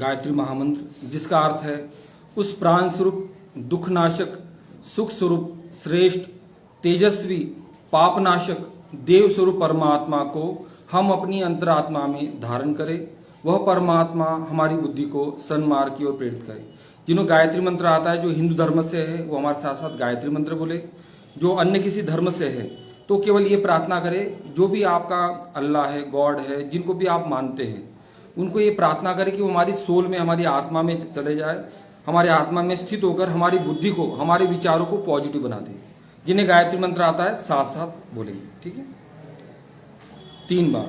गायत्री महामंत्र, जिसका अर्थ है उस प्राण स्वरूप, दुखनाशक, सुख स्वरूप, श्रेष्ठ, तेजस्वी, पापनाशक, देव स्वरूप परमात्मा को हम अपनी अंतरात्मा में धारण करें। वह परमात्मा हमारी बुद्धि को सन्मार्ग की ओर प्रेरित करे। जिन्हों गायत्री मंत्र आता है, जो हिंदू धर्म से है वो हमारे साथ साथ गायत्री मंत्र बोले। जो अन्य किसी धर्म से है तो केवल ये प्रार्थना करें, जो भी आपका अल्लाह है, गॉड है, जिनको भी आप मानते हैं, उनको ये प्रार्थना करें कि वो हमारी सोल में, हमारी आत्मा में चले जाए, हमारे आत्मा में स्थित होकर हमारी बुद्धि को, हमारे विचारों को पॉजिटिव बना दे। जिन्हें गायत्री मंत्र आता है साथ साथ बोलेंगे, ठीक है? 3 बार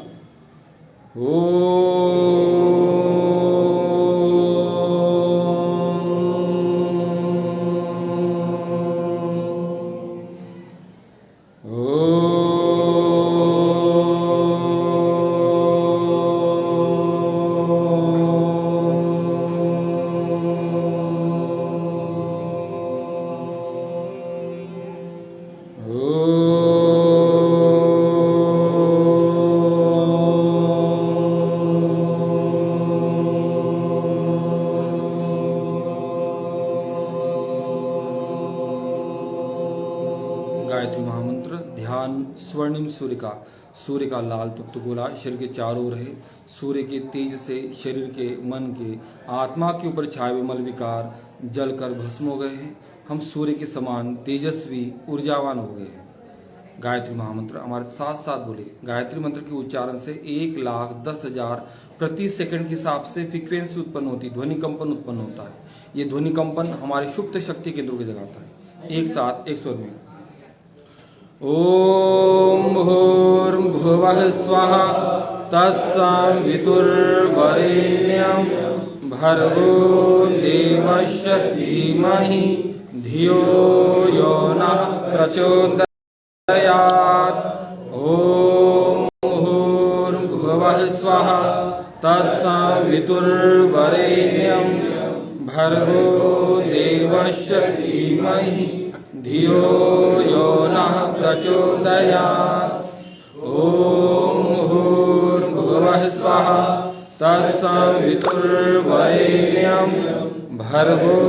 गायत्री महामंत्र। ध्यान स्वर्णिम सूर्य का लाल तप्त गोला शरीर के चारों ओर है। सूर्य के तेज से शरीर के, मन के, आत्मा के ऊपर छाए हुए मल विकार जलकर भस्म हो गए हैं। हम सूर्य के समान तेजस्वी, ऊर्जावान हो गए हैं। गायत्री महामंत्र हमारे साथ साथ बोले। गायत्री मंत्र के उच्चारण से 1,10,000 प्रति सेकंड के हिसाब से फ्रीक्वेंसी उत्पन्न होती, ध्वनि कंपन उत्पन्न होता है। ये ध्वनि कंपन हमारे सुप्त शक्ति केंद्रों को जगाता है। एक साथ एक स्वर में ओम भूर्भुवः स्वः तत्सवितुर्वरेण्यं भर्गो देवस्य धीमहि धियो यो नः प्रचोदयात्। ओम भूर्भुवः स्वः तत्सवितुर्वरेण्यं भर्गो देवस्य धीमहि धियो यो नः प्रचोदयात्। ओम भूर्भुवः स्वः तत्सवितुर्वरेण्यं भर्गो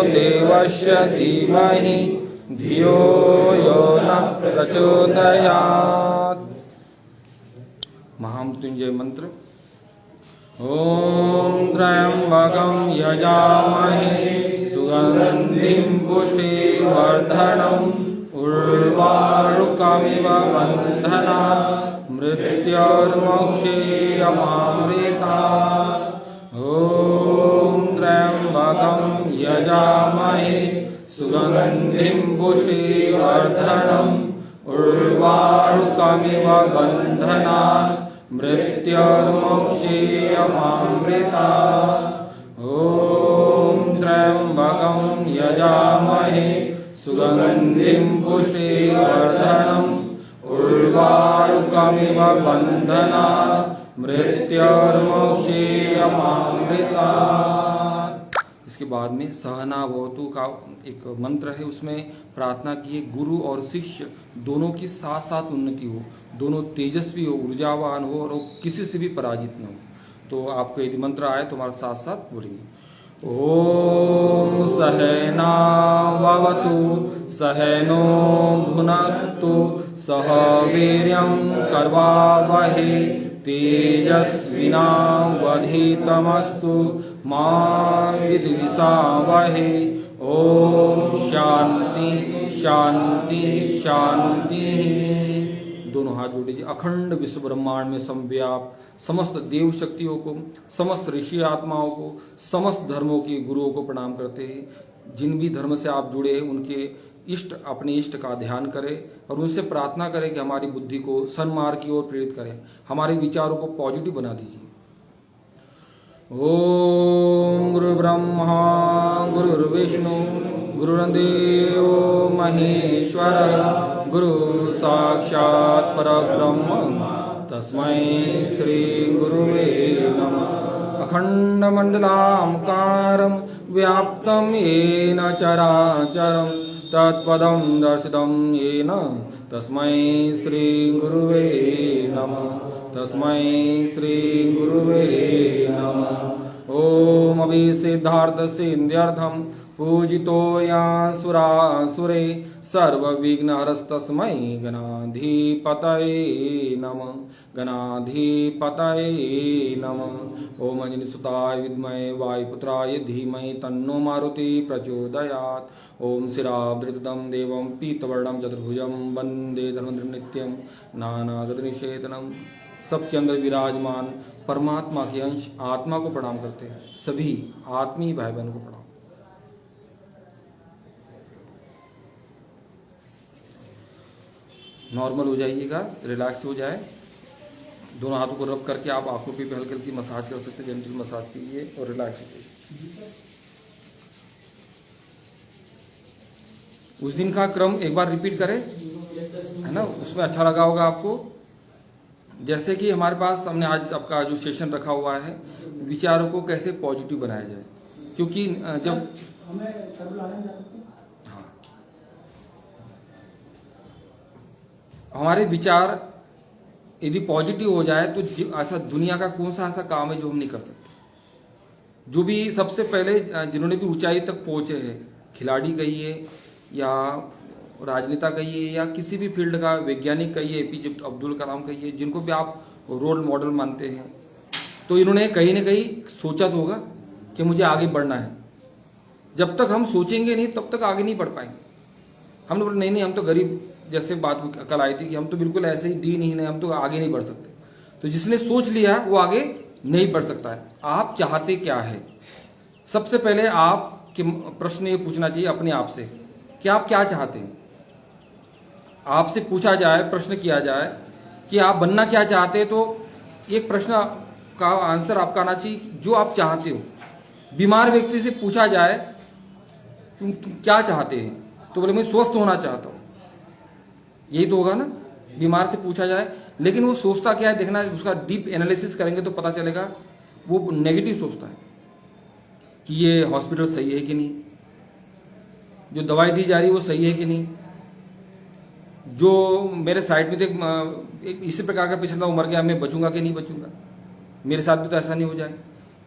देवस्य धीमहि धियो यो नः प्रचोदयात्। महामृत्युंजय मंत्र। ओम त्र्यंबकं यजामहे सुगंधिं पुष्टिवर्धनम् उर्वारुकमिव बन्धनात् मृत्योर्मोक्षेयमामृतात्। ओम त्र्यंबकं यजामहे सुगंधिं पुष्टिवर्धनम् उर्वारुकमिव बन्धनात् मृत्योर्मोक्षेयमामृतात्। ओम त्र्यंबकं यजामहे सुगंधिं पुष्टिवर्धनम् उर्वारुकमिव बन्धनात् मृत्योर्मोक्षेयमामृतात्। इसके बाद में सहना भवतु का एक मंत्र है, उसमें प्रार्थना की है गुरु और शिष्य दोनों की साथ साथ उन्नति हो, दोनों तेजस्वी हो, ऊर्जावान हो और किसी से भी पराजित न हो। तो आपको यदि मंत्र आए तो हमारे साथ साथ बोलेंगे। ओम सहनावतु सहनो भुनक्तु सह वीर्यं करवावहै तेजस्विनावधीतमस्तु मा विद्विषावहै। ओम शांति शांति शांति। दोनों हाथ जोड़ लीजिए। अखंड विश्व ब्रह्मांड में समव्याप्त समस्त देव शक्तियों को, समस्त ऋषि आत्माओं को, समस्त धर्मों के गुरुओं को प्रणाम करते हैं। जिन भी धर्म से आप जुड़े हैं उनके इष्ट, अपने इष्ट का ध्यान करें और उनसे प्रार्थना करें कि हमारी बुद्धि को सन्मार्ग की ओर प्रेरित करें, हमारे विचारों को पॉजिटिव बना दीजिए। ओम गुरु ब्रह्मा गुरुर्विष्णु गुरुर्देवो महेश्वर गुरु साक्षात् परब्रह्म तस्मै श्री गुरुवे नमः। अखण्डमण्डलाकारं व्याप्तं येन चराचरं तत्पदं दर्शितं येन तस्मै श्री गुरुवे नमः। तस्मै श्री गुरुवे नमः। ओम अभिसिद्धार्थ सिद्ध्यर्थम पूजितो यासुरासुरे सर्वविघ्नहरस्तस्मै गणाधिपतये नमः। गणाधिपतये नमः। ओम अंजनीसुताय विद्महे वायुपुत्राय धीमहि तन्नो मारुति प्रचोदयात्। ओम शिरावृतम देवं पीतवर्णम चतुर्भुजं वंदे धन्वंतरिं नित्यं नानागतनिषेधनम्। सबके अंदर विराजमान परमात्मा के अंश आत्मा को प्रणाम करते हैं। सभी आत्मीय भाई बहनों को प्रणाम। नॉर्मल हो जाइएगा, रिलैक्स हो जाए। दोनों हाथों को रब करके आप आंखों पे हल्की हल्की मसाज कर सकते हैं। जेंटल मसाज कीजिए और रिलैक्स हो जाइए। उस दिन का क्रम एक बार रिपीट करें, है ना, उसमें अच्छा लगा होगा आपको। जैसे कि हमारे पास हमने आज आपका जो सेशन रखा हुआ है, विचारों को कैसे पॉजिटिव बनाया जाए, क्योंकि जब हाँ हमारे विचार यदि पॉजिटिव हो जाए तो ऐसा दुनिया का कौन सा ऐसा काम है जो हम नहीं कर सकते। जो भी सबसे पहले जिन्होंने भी ऊंचाई तक पहुंचे हैं, खिलाड़ी कहिए या राजनेता कहिए या किसी भी फील्ड का वैज्ञानिक कहिए, एपीजे अब्दुल कलाम कहिए, जिनको भी आप रोल मॉडल मानते हैं, तो इन्होंने कहीं ना कहीं सोचा तो होगा कि मुझे आगे बढ़ना है। जब तक हम सोचेंगे नहीं तब तक आगे नहीं बढ़ पाएंगे। हमने बोला नहीं हम तो गरीब, जैसे बात कल आई थी कि हम तो बिल्कुल ऐसे ही दीनहीन है, हम तो आगे नहीं बढ़ सकते। तो जिसने सोच लिया वो आगे नहीं बढ़ सकता है। आप चाहते क्या है, सबसे पहले आपके प्रश्न ये पूछना चाहिए अपने आप से कि आप क्या चाहते हैं। आपसे पूछा जाए, प्रश्न किया जाए कि आप बनना क्या चाहते हैं, तो एक प्रश्न का आंसर आपका आना चाहिए जो आप चाहते हो। बीमार व्यक्ति से पूछा जाए तुम क्या चाहते हैं, तो बोले मैं स्वस्थ होना चाहता हूं, यही तो होगा ना। बीमार से पूछा जाए, लेकिन वो सोचता क्या है देखना, उसका डीप एनालिसिस करेंगे तो पता चलेगा वो नेगेटिव सोचता है कि ये हॉस्पिटल सही है कि नहीं, जो दवाई दी जा रही है वो सही है कि नहीं, जो मेरे साइड में एक इसी प्रकार का पेशेंट था वो मर गया, मैं बचूंगा कि नहीं बचूंगा, मेरे साथ भी तो ऐसा नहीं हो जाए।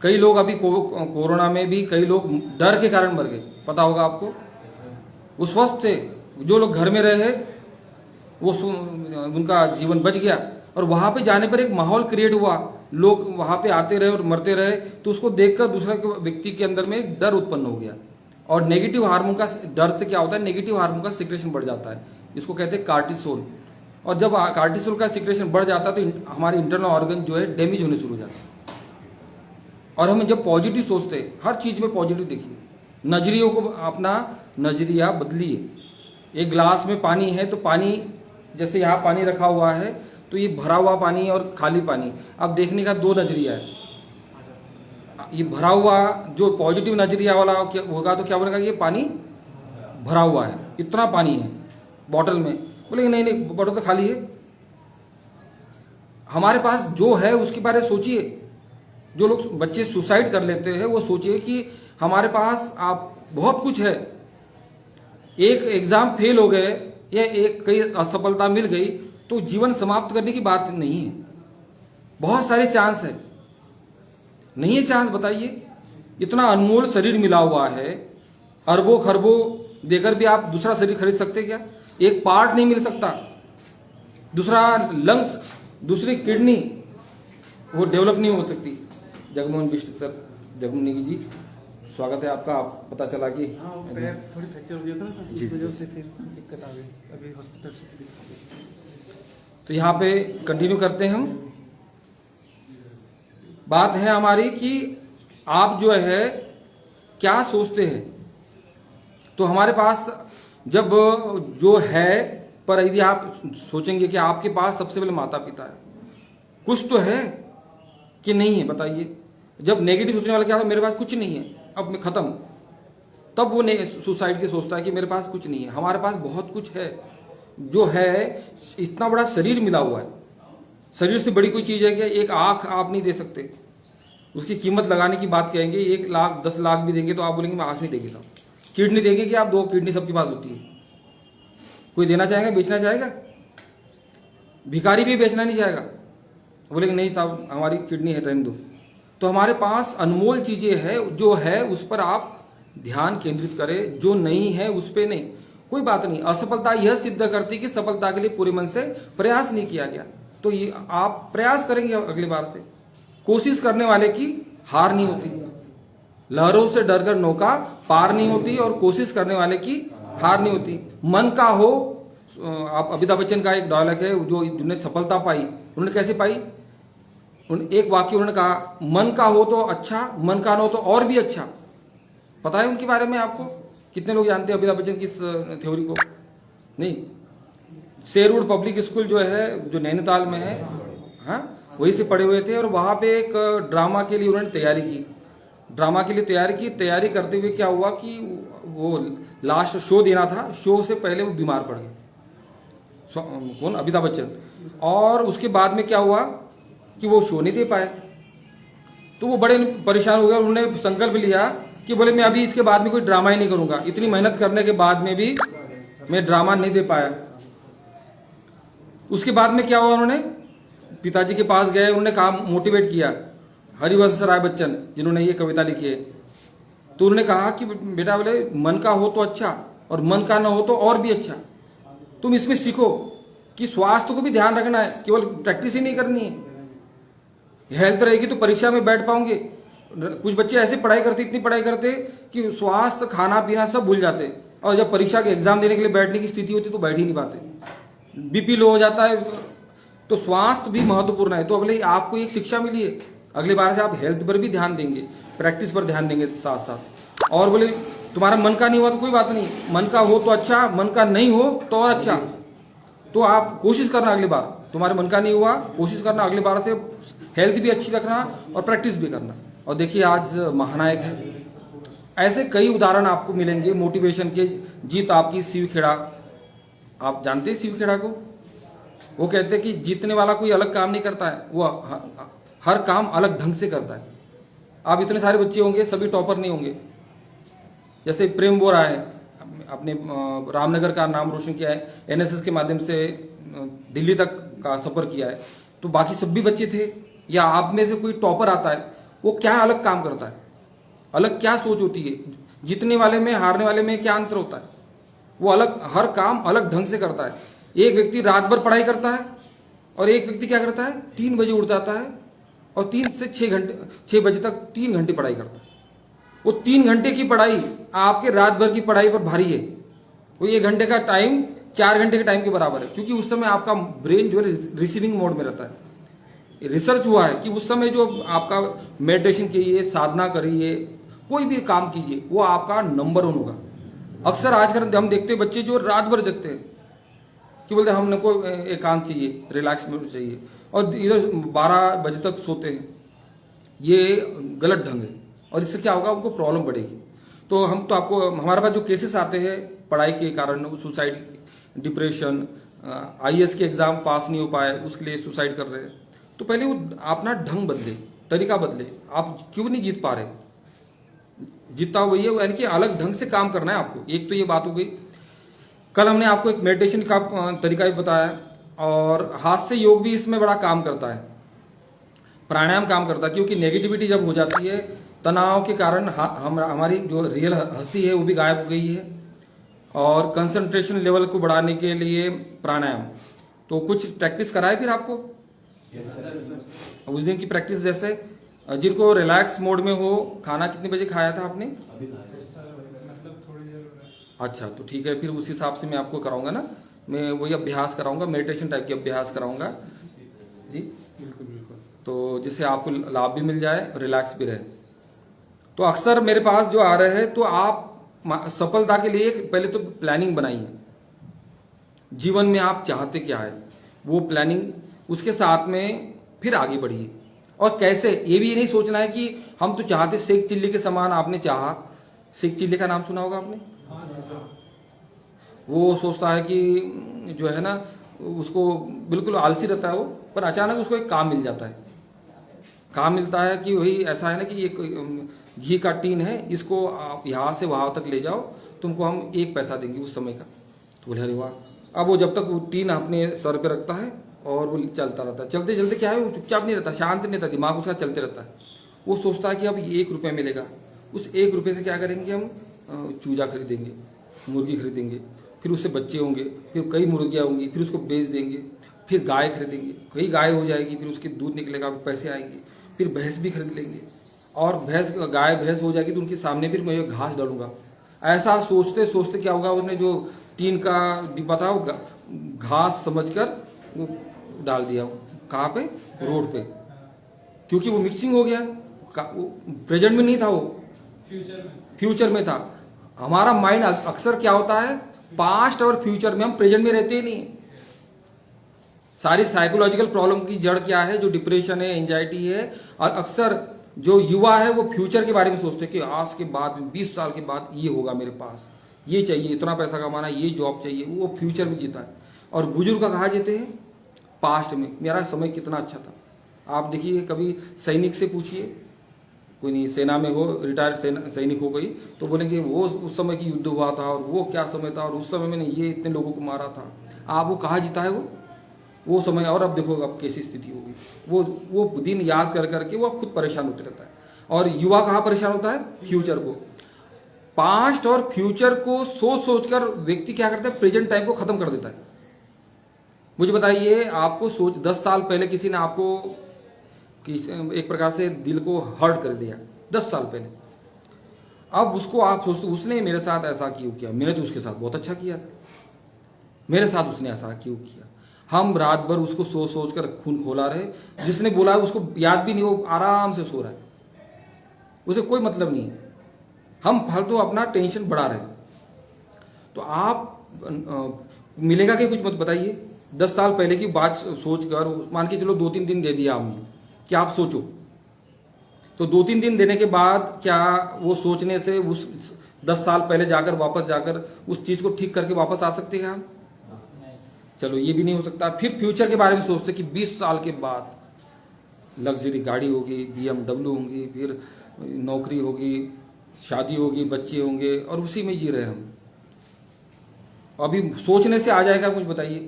कई लोग अभी कोरोना में भी कई लोग डर के कारण मर गए, पता होगा आपको। वो स्वस्थ थे, जो लोग घर में रहे वो उनका जीवन बच गया। और वहां पे जाने पर एक माहौल क्रिएट हुआ, लोग वहां पे आते रहे और मरते रहे, तो उसको देखकर दूसरे व्यक्ति के अंदर में एक डर उत्पन्न हो गया। और नेगेटिव हार्मोन का डर से क्या होता है, नेगेटिव हार्मोन का सिक्रेशन बढ़ जाता है, इसको कहते हैं कार्टिसोल। और जब कार्टिसोल का सिक्रेशन बढ़ जाता है तो हमारे इंटरनल ऑर्गन जो है डैमेज होने शुरू हो जाता है। और हम जब पॉजिटिव सोचते हैं, हर चीज में पॉजिटिव देखिए, नजरियों को अपना नजरिया बदलिए। एक गिलास में पानी है तो पानी, जैसे यहाँ पानी रखा हुआ है तो ये भरा हुआ पानी और खाली पानी, अब देखने का दो नजरिया है। ये भरा हुआ जो पॉजिटिव नजरिया वाला होगा तो क्या बोलेगा, ये पानी भरा हुआ है, इतना पानी है बॉटल में, बोलेंगे नहीं नहीं बॉटल तो खाली है। हमारे पास जो है उसके बारे में सोचिए। जो लोग बच्चे सुसाइड कर लेते हैं वो सोचिए कि हमारे पास आप बहुत कुछ है, एक एग्जाम फेल हो गए या एक कई असफलता मिल गई तो जीवन समाप्त करने की बात नहीं है, बहुत सारे चांस है। नहीं है चांस, बताइए। इतना अनमोल शरीर मिला हुआ है, अरबों खरबों देकर भी आप दूसरा शरीर खरीद सकते क्या? एक पार्ट नहीं मिल सकता, दूसरा लंग्स, दूसरी किडनी वो डेवलप नहीं हो सकती। जगमोहन बिष्ट सर, जगमोहन नेगी जी, स्वागत है आपका। आप पता चला कि पैर थोड़ी फ्रैक्चर हो गया था ना सर, इस वजह से फिर दिक्कत आ गई, अभी हॉस्पिटल से। तो यहाँ पे कंटिन्यू करते हैं हम। बात है हमारी कि आप जो है क्या सोचते हैं। तो हमारे पास जब जो है, पर यदि आप सोचेंगे कि आपके पास सबसे पहले माता पिता है, कुछ तो है कि नहीं है, बताइए। जब नेगेटिव सोचने वाला क्या होता है, मेरे पास कुछ नहीं है, अब मैं खत्म, तब वो सुसाइड की सोचता है कि मेरे पास कुछ नहीं है। हमारे पास बहुत कुछ है, जो है इतना बड़ा शरीर मिला हुआ है। शरीर से बड़ी कोई चीज है कि एक आंख आप नहीं दे सकते, उसकी कीमत लगाने की बात कहेंगे 1 लाख 10 लाख भी देंगे तो आप बोलेंगे मैं आंख नहीं देंगे साहब। किडनी देंगे कि आप 2 किडनी सबके पास होती है, कोई देना चाहेगा, बेचना चाहेगा? भिखारी भी बेचना नहीं चाहेगा, बोलेंगे नहीं साहब हमारी किडनी है, रहने दो। तो हमारे पास अनमोल चीजें है, जो है उस पर आप ध्यान केंद्रित करें, जो नहीं है उस पर नहीं। कोई बात नहीं, असफलता यह सिद्ध करती कि सफलता के लिए पूरे मन से प्रयास नहीं किया गया। तो ये आप प्रयास करेंगे अगली बार से। कोशिश करने वाले की हार नहीं होती, लहरों से डरकर नौका पार नहीं होती, और कोशिश करने वाले की हार नहीं होती। मन का हो, आप अमिताभ बच्चन का एक डायलॉग है, जो जिन्होंने सफलता पाई, उन्होंने कैसे पाई? एक वाक्य उन्होंने कहा, मन का हो तो अच्छा, मन का ना हो तो और भी अच्छा। पता है उनके बारे में आपको? कितने लोग जानते हैं अमिताभ बच्चन की इस थ्योरी को? नहीं। शेरवुड पब्लिक स्कूल जो है, जो नैनीताल में है, हाँ, वहीं से पढ़े हुए थे, और वहां पे एक ड्रामा के लिए उन्होंने तैयारी की। ड्रामा के लिए तैयारी करते हुए क्या हुआ कि वो लास्ट शो देना था, शो से पहले वो बीमार पड़ गए। कौन? अमिताभ बच्चन। और उसके बाद में क्या हुआ कि वो शो नहीं दे पाए, तो वो बड़े परेशान हो गए। उन्होंने संकल्प लिया कि बोले मैं अभी इसके बाद में कोई ड्रामा ही नहीं करूंगा। इतनी मेहनत करने के बाद में भी मैं ड्रामा नहीं दे पाया। उसके बाद में क्या हुआ, उन्होंने पिताजी के पास गए, उन्होंने कहा, मोटिवेट किया हरिवंश राय बच्चन, जिन्होंने ये कविता लिखी है। तो उन्होंने कहा कि बेटा, बोले मन का हो तो अच्छा, और मन का ना हो तो और भी अच्छा। तुम इसमें सीखो कि स्वास्थ्य को भी ध्यान रखना है, केवल प्रैक्टिस ही नहीं करनी है। हेल्थ रहेगी तो परीक्षा में बैठ पाओगे। कुछ बच्चे ऐसे पढ़ाई करते, इतनी पढ़ाई करते कि स्वास्थ्य, खाना पीना सब भूल जाते, और जब परीक्षा के एग्जाम देने के लिए बैठने की स्थिति होती तो बैठ ही नहीं पाते। बीपी लो हो जाता है। तो स्वास्थ्य भी महत्वपूर्ण है। तो अगले आपको एक शिक्षा मिली है, अगली बार से आप हेल्थ पर भी ध्यान देंगे, प्रैक्टिस पर ध्यान देंगे साथ साथ। और बोले तुम्हारा मन का नहीं हुआ तो कोई बात नहीं, मन का हो तो अच्छा, मन का नहीं हो तो और अच्छा। तो आप कोशिश करना, अगली बार तुम्हारे मन का नहीं हुआ, कोशिश करना अगली बार से हेल्थ भी अच्छी रखना और प्रैक्टिस भी करना। और देखिए आज महानायक है। ऐसे कई उदाहरण आपको मिलेंगे मोटिवेशन के। जीत आपकी शिवखेड़ा, आप जानते हैं शिवखेड़ा को? वो कहते हैं कि जीतने वाला कोई अलग काम नहीं करता है, वो हर काम अलग ढंग से करता है। आप इतने सारे बच्चे होंगे, सभी टॉपर नहीं होंगे। जैसे प्रेम बोरा है, अपने रामनगर का नाम रोशन किया है, एनएसएस के माध्यम से दिल्ली तक का सफर किया है। तो बाकी सभी बच्चे थे, या आप में से कोई टॉपर आता है, वो क्या अलग काम करता है, अलग क्या सोच होती है? जीतने वाले में, हारने वाले में क्या अंतर होता है? वो अलग, हर काम अलग ढंग से करता है। एक व्यक्ति रात भर पढ़ाई करता है, और एक व्यक्ति क्या करता है, 3 बजे उठ जाता है और 3 से 6 बजे तक 3 घंटे पढ़ाई करता है। वो 3 घंटे की पढ़ाई आपके रात भर की पढ़ाई पर भारी है। वो 1 घंटे का टाइम 4 घंटे के टाइम के बराबर है, क्योंकि उस समय आपका ब्रेन जो है रिसीविंग मोड में रहता है। रिसर्च हुआ है कि उस समय जो आपका मेडिटेशन कीजिए, साधना करिए, कोई भी काम कीजिए, वो आपका नंबर 1 होगा। अक्सर आजकल हम देखते हैं बच्चे जो रात भर देखते हैं कि बोलते हमने को एकांत चाहिए, रिलैक्स मोड चाहिए, और इधर 12 बजे तक सोते हैं। ये गलत ढंग है, और इससे क्या होगा, उनको प्रॉब्लम बढ़ेगी। तो हम तो आपको, हमारे पास जो केसेस आते हैं पढ़ाई के कारण, सुसाइड, डिप्रेशन, आईएएस के एग्जाम पास नहीं हो पाए, उसके लिए सुसाइड कर रहे हैं। तो पहले वो अपना ढंग बदले, तरीका बदले। आप क्यों नहीं जीत पा रहे? जीतता वही है, यानी कि अलग ढंग से काम करना है आपको। एक तो ये बात हो गई। कल हमने आपको एक मेडिटेशन का तरीका भी बताया, और हाथ से योग भी इसमें बड़ा काम करता है, प्राणायाम काम करता है। क्योंकि नेगेटिविटी जब हो जाती है, तनाव के कारण हमारी जो रियल हंसी है वो भी गायब हो गई है। और कंसंट्रेशन लेवल को बढ़ाने के लिए प्राणायाम, तो कुछ प्रैक्टिस कराए फिर आपको उस दिन की प्रैक्टिस। जैसे जिनको रिलैक्स मोड में हो, खाना कितने बजे खाया था आपने? मतलब थोड़ी देर। अच्छा, तो ठीक है, फिर उस हिसाब से मैं आपको कराऊंगा ना, मैं वही अभ्यास कराऊंगा, मेडिटेशन टाइप के अभ्यास कराऊंगा जी। बिल्कुल बिल्कुल। तो जिससे आपको लाभ भी मिल जाए, रिलैक्स भी रहे। तो अक्सर मेरे पास जो आ रहे हैं, तो आप सफलता के लिए पहले तो प्लानिंग बनाइए। जीवन में आप चाहते क्या है, वो प्लानिंग, उसके साथ में फिर आगे बढ़िए। और कैसे, ये भी नहीं सोचना है कि हम तो चाहते शेख चिल्ली के समान। आपने चाहा, शेख चिल्ली का नाम सुना होगा आपने? वो सोचता है कि जो है ना, उसको बिल्कुल आलसी रहता है वो, पर अचानक उसको एक काम मिल जाता है। काम मिलता है कि वही ऐसा है ना कि ये घी का टीन है, इसको आप यहाँ से वहां तक ले जाओ, तुमको हम 1 पैसा देंगे उस समय का। तो बोले अरे वाह। अब वो जब तक वो टीन अपने सर पे रखता है और वो चलता रहता है, चलते चलते क्या है, वो चुपचाप नहीं रहता, शांत नहीं रहता, दिमाग उसका चलते रहता है। वो सोचता है कि अब 1 रुपये मिलेगा, उस 1 रुपये से क्या करेंगे हम, चूजा खरीदेंगे, मुर्गी खरीदेंगे, फिर उससे बच्चे होंगे, फिर कई मुर्गियाँ होंगी, फिर उसको बेच देंगे, फिर गाय खरीदेंगे, कई गाय हो जाएगी, फिर उसके दूध निकलेगा, पैसे आएंगे, फिर भैंस भी खरीद लेंगे, और गाय भैंस हो जाएगी तो उनके सामने फिर मैं घास डालूंगा। ऐसा सोचते सोचते क्या होगा, उसने जो टीन का डिब्बा था वो घास समझकर वो डाल दिया, कहाँ पे, रोड पे, क्योंकि वो मिक्सिंग हो गया, प्रेजेंट में नहीं था, वो फ्यूचर में था। हमारा माइंड अक्सर क्या होता है, पास्ट और फ्यूचर में, हम प्रेजेंट में रहते ही नहीं। सारी साइकोलॉजिकल प्रॉब्लम की जड़ क्या है, जो डिप्रेशन है, एंजाइटी है, और अक्सर जो युवा है वो फ्यूचर के बारे में सोचते हैं कि आज के बाद 20 साल के बाद ये होगा, मेरे पास ये चाहिए, इतना पैसा कमाना, ये जॉब चाहिए, वो फ्यूचर में जीता है। और बुजुर्ग का कहा जाते हैं पास्ट में, मेरा समय कितना अच्छा था। आप देखिए, कभी सैनिक से पूछिए, कोई नहीं सेना में हो, रिटायर्ड सैनिक हो गई, तो बोलेंगे वो उस समय की युद्ध हुआ था, और वो क्या समय था, और उस समय मैंने ये इतने लोगों को मारा था। आप वो कहाँ जीता है वो समय, और अब देखो अब कैसी स्थिति होगी। वो दिन याद कर करके वो खुद परेशान होते रहता है। और युवा कहाँ परेशान होता है, फ्यूचर को। पास्ट और फ्यूचर को सोच सोचकर व्यक्ति क्या करता है, प्रेजेंट टाइम को खत्म कर देता है। मुझे बताइए, आपको 10 साल पहले किसी ने आपको एक प्रकार से दिल को हर्ट कर दिया, 10 साल पहले। अब उसको आप सोचते, उसने मेरे साथ ऐसा क्यों किया, मैंने तो उसके साथ बहुत अच्छा किया था, मेरे साथ उसने ऐसा क्यों किया। हम रात भर उसको सोच सोच कर खून खोला रहे, जिसने बोला उसको याद भी नहीं, वो आराम से सो रहा है, उसे कोई मतलब नहीं है। हम फालतू अपना टेंशन बढ़ा रहे हैं। तो आप मिलेगा कि कुछ मत बताइए। 10 साल पहले की बात सोच कर, मान के चलो 2-3 दिन दे दिया हमने, क्या आप सोचो, तो 2-3 दिन देने के बाद क्या वो सोचने से उस 10 साल पहले जाकर वापस जाकर उस चीज को ठीक करके वापस आ सकते हैं हम? चलो ये भी नहीं हो सकता। फिर फ्यूचर के बारे में सोचते कि 20 साल के बाद लग्जरी गाड़ी होगी, BMW होंगी, फिर नौकरी होगी, शादी होगी, बच्चे होंगे, और उसी में जी रहे हम। अभी सोचने से आ जाएगा कुछ बताइए?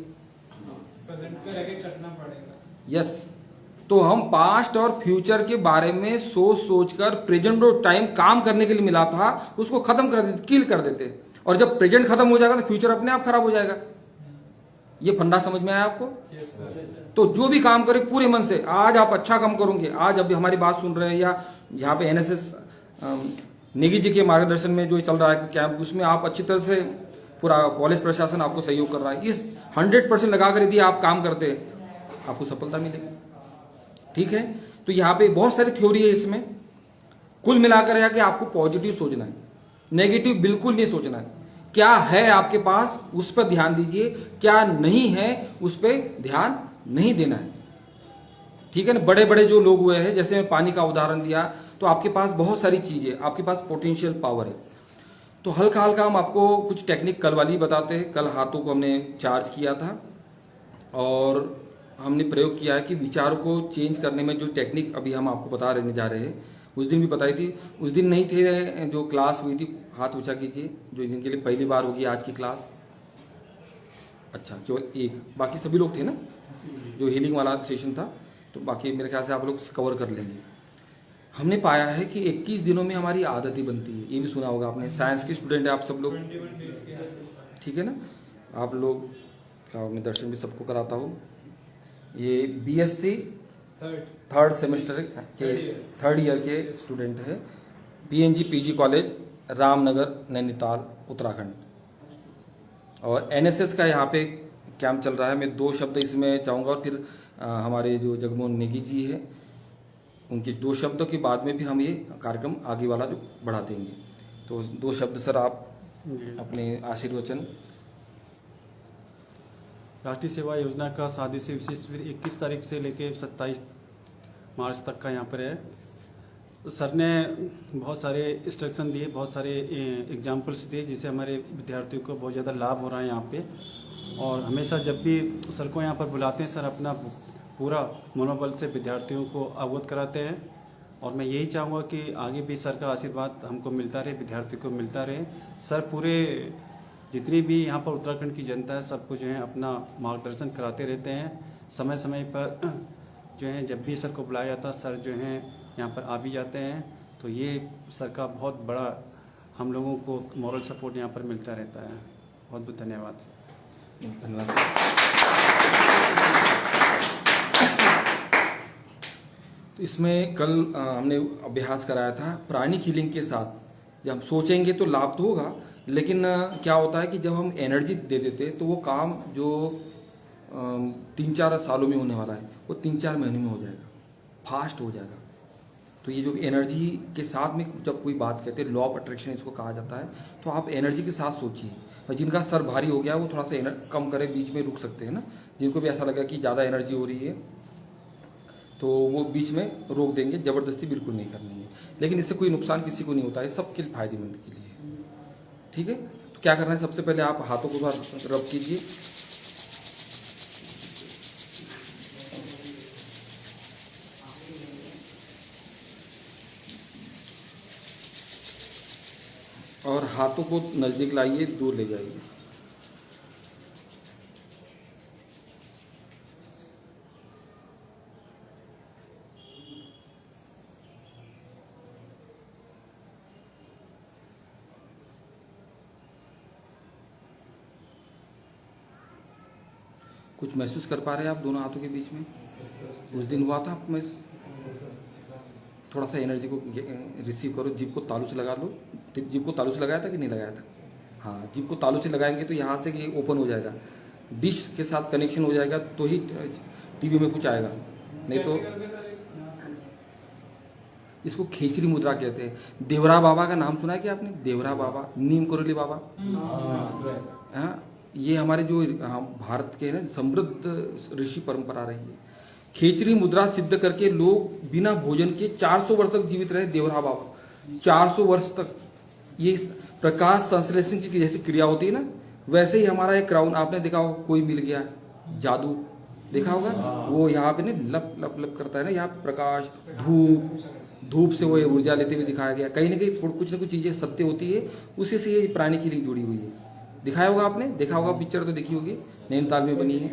प्रेजेंट पे रह के करना पड़ेगा। यस। तो हम पास्ट और फ्यूचर के बारे में सोच सोचकर प्रेजेंट और टाइम काम करने के लिए मिला था उसको खत्म कर देते, किल कर देते। और जब प्रेजेंट खत्म हो जाएगा तो फ्यूचर अपने आप खराब हो जाएगा। ये फंडा समझ में आया आपको? तो जो भी काम करे पूरे मन से, आज आप अच्छा काम करोगे, आज अभी हमारी बात सुन रहे हैं, या यहाँ पे NSS नेगी जी के मार्गदर्शन में जो चल रहा है कैंप, उसमें आप अच्छी तरह से, पूरा कॉलेज प्रशासन आपको सहयोग कर रहा है, इस 100% लगा कर यदि आप काम करते आपको सफलता मिलेगी। ठीक है, तो यहाँ पे बहुत सारी थ्योरी है इसमें। कुल मिलाकर है कि आपको पॉजिटिव सोचना है, नेगेटिव बिल्कुल नहीं सोचना है। क्या है आपके पास उस पर ध्यान दीजिए, क्या नहीं है उस पर ध्यान नहीं देना है। ठीक है ना। बड़े बड़े जो लोग हुए हैं, जैसे मैं पानी का उदाहरण दिया, तो आपके पास बहुत सारी चीजें, आपके पास पोटेंशियल पावर है। तो हल्का हल्का हम आपको कुछ टेक्निक कल वाली बताते हैं। कल हाथों को हमने चार्ज किया था और हमने प्रयोग किया है कि विचारों को चेंज करने में जो टेक्निक अभी हम आपको बता रहे जा रहे हैं, उस दिन भी बताई थी। उस दिन नहीं थे जो क्लास हुई थी, हाथ ऊंचा कीजिए जो जिनके लिए पहली बार होगी आज की क्लास। अच्छा, केवल एक, बाकी सभी लोग थे ना जो हीलिंग वाला सेशन था, तो बाकी मेरे ख्याल से आप लोग कवर कर लेंगे। हमने पाया है कि 21 दिनों में हमारी आदत ही बनती है। ये भी सुना होगा आपने, साइंस के स्टूडेंट है आप सब लोग, ठीक है ना। आप लोग का मैं दर्शन भी सबको कराता हूँ। ये BSc थर्ड सेमेस्टर के थर्ड ईयर के स्टूडेंट है, PNG PG college Ramnagar Nainital Uttarakhand. और NSS का यहाँ पे कैंप चल रहा है। मैं 2 शब्द इसमें चाहूँगा और फिर हमारे जो जगमोहन नेगी जी है उनके 2 शब्दों के बाद में फिर हम ये कार्यक्रम आगे वाला जो बढ़ा देंगे। तो 2 शब्द सर आप अपने आशीर्वचन। राष्ट्रीय सेवा योजना का शादी से विशेष 21 तारीख से लेके 27 मार्च तक का यहाँ पर है। सर ने बहुत सारे इंस्ट्रक्शन दिए, बहुत सारे एग्जाम्पल्स दिए, जिससे हमारे विद्यार्थियों को बहुत ज़्यादा लाभ हो रहा है यहाँ पे। और हमेशा जब भी सर को यहाँ पर बुलाते हैं, सर अपना पूरा मनोबल से विद्यार्थियों को अवगत कराते हैं। और मैं यही चाहूँगा कि आगे भी सर का आशीर्वाद हमको मिलता रहे, विद्यार्थियों को मिलता रहे। सर पूरे जितनी भी यहाँ पर उत्तराखंड की जनता है सबको जो है अपना मार्गदर्शन कराते रहते हैं। समय समय पर जो है जब भी सर को बुलाया जाता, सर जो है यहाँ पर आ भी जाते हैं। तो ये सर का बहुत बड़ा हम लोगों को मॉरल सपोर्ट यहाँ पर मिलता रहता है। बहुत बहुत धन्यवाद सर। धन्यवाद सर। तो इसमें कल हमने अभ्यास कराया था प्राणी हीलिंग के साथ। जब हम सोचेंगे तो लाभ तो होगा, लेकिन क्या होता है कि जब हम एनर्जी दे देते तो वो काम जो 3-4 सालों में होने वाला है वो 3-4 महीने में हो जाएगा, फास्ट हो जाएगा। तो ये जो एनर्जी के साथ में जब कोई बात कहते हैं, लॉ ऑफ अट्रैक्शन इसको कहा जाता है, तो आप एनर्जी के साथ सोचिए। और जिनका सर भारी हो गया वो थोड़ा सा कम करे, बीच में रुक सकते हैं ना। जिनको भी ऐसा लगा कि ज़्यादा एनर्जी हो रही है तो वो बीच में रोक देंगे, ज़बरदस्ती बिल्कुल नहीं करनी है। लेकिन इससे कोई नुकसान किसी को नहीं होता है, सबके फायदेमंद के लिए। ठीक है, तो क्या करना है, सबसे पहले आप हाथों को रब कीजिए। और हाथों को नज़दीक लाइए, दूर ले जाइए। कुछ महसूस कर पा रहे हैं आप दोनों हाथों के बीच में? उस दिन हुआ था आप में? थोड़ा सा एनर्जी को रिसीव करो, जिप को तालू से लगा लो। जिप को तालू से लगाया था कि नहीं लगाया था? हाँ, जिप को तालू से लगाएंगे तो यहाँ से ये ओपन हो जाएगा, डिश के साथ कनेक्शन हो जाएगा, तो ही टीवी में कुछ आएगा, नहीं तो। इसको खेचरी मुद्रा कहते हैं। देवरा बाबा का नाम सुना है कि आपने? देवरा बाबा, नीम करोली बाबा। हाँ, ये हमारे जो भारत के ना समृद्ध ऋषि परंपरा रही है। खेचरी मुद्रा सिद्ध करके लोग बिना भोजन के 400 वर्ष तक जीवित रहे। देवरा बाबा 400 वर्ष तक। ये प्रकाश संश्लेषण की जैसी क्रिया होती है ना, वैसे ही हमारा एक क्राउन आपने देखा होगा, कोई मिल गया जादू देखा होगा, वो यहाँ पे ना लप लप लप करता है ना, यहाँ प्रकाश, धूप से वो ऊर्जा लेते हुए दिखाया गया। कहीं ना कहीं कुछ ना कुछ चीजें सत्य होती है, उसी से ये प्राणी की लिंक जुड़ी हुई है। दिखाया होगा आपने, देखा होगा, पिक्चर तो देखी होगी, नैनीताल में बनी है।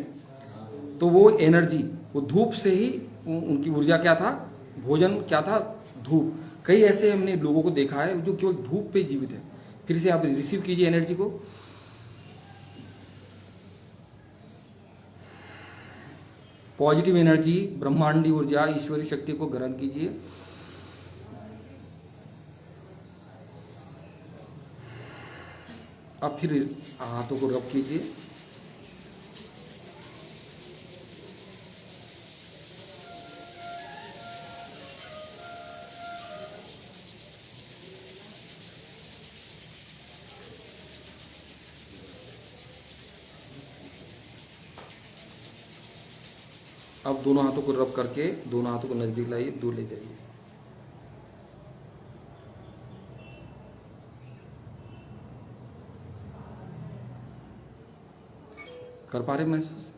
तो वो एनर्जी, वो धूप से ही उनकी ऊर्जा क्या था, भोजन क्या था, धूप। कई ऐसे हमने लोगों को देखा है जो केवल धूप पे जीवित है। फिर से आप रिसीव कीजिए एनर्जी को। पॉजिटिव एनर्जी, ब्रह्मांडी ऊर्जा, ईश्वरीय शक्ति को ग्रहण कीजिए। अब फिर हाथों को रब कीजिए। अब दोनों हाथों को रब करके दोनों हाथों को नजदीक लाइए, दूर ले जाइए। कर पा रहे महसूस?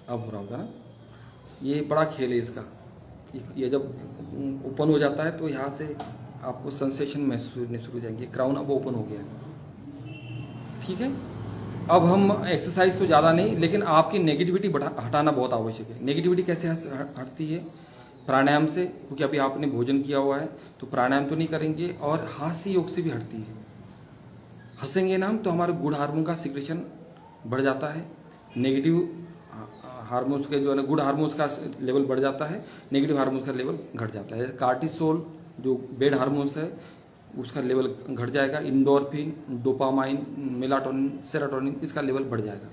अब हो रहा होगा ना। ये बड़ा खेल है इसका। ये जब ओपन हो जाता है तो यहाँ से आपको सेंसेशन महसूस होने शुरू हो जाएंगे। क्राउन अब ओपन हो गया है। ठीक है, अब हम एक्सरसाइज तो ज़्यादा नहीं, लेकिन आपकी नेगेटिविटी हटाना बहुत आवश्यक है। नेगेटिविटी कैसे हटती है? प्राणायाम से, क्योंकि अभी आपने भोजन किया हुआ है तो प्राणायाम तो नहीं करेंगे, और हास्य योग से भी हटती है। हंसेंगे ना हम तो हमारे गुड हार्मोन का सिक्रेशन बढ़ जाता है, नेगेटिव हार्मोन्स के जो है ना, गुड हार्मोन्स का लेवल बढ़ जाता है, नेगेटिव हार्मोन्स का लेवल घट जाता है। कार्टिसोल जो बैड हार्मोन्स है उसका लेवल घट जाएगा, इंडोर्फिन, डोपामाइन, मेलाटोनिन, सेरोटोनिन, इसका लेवल बढ़ जाएगा।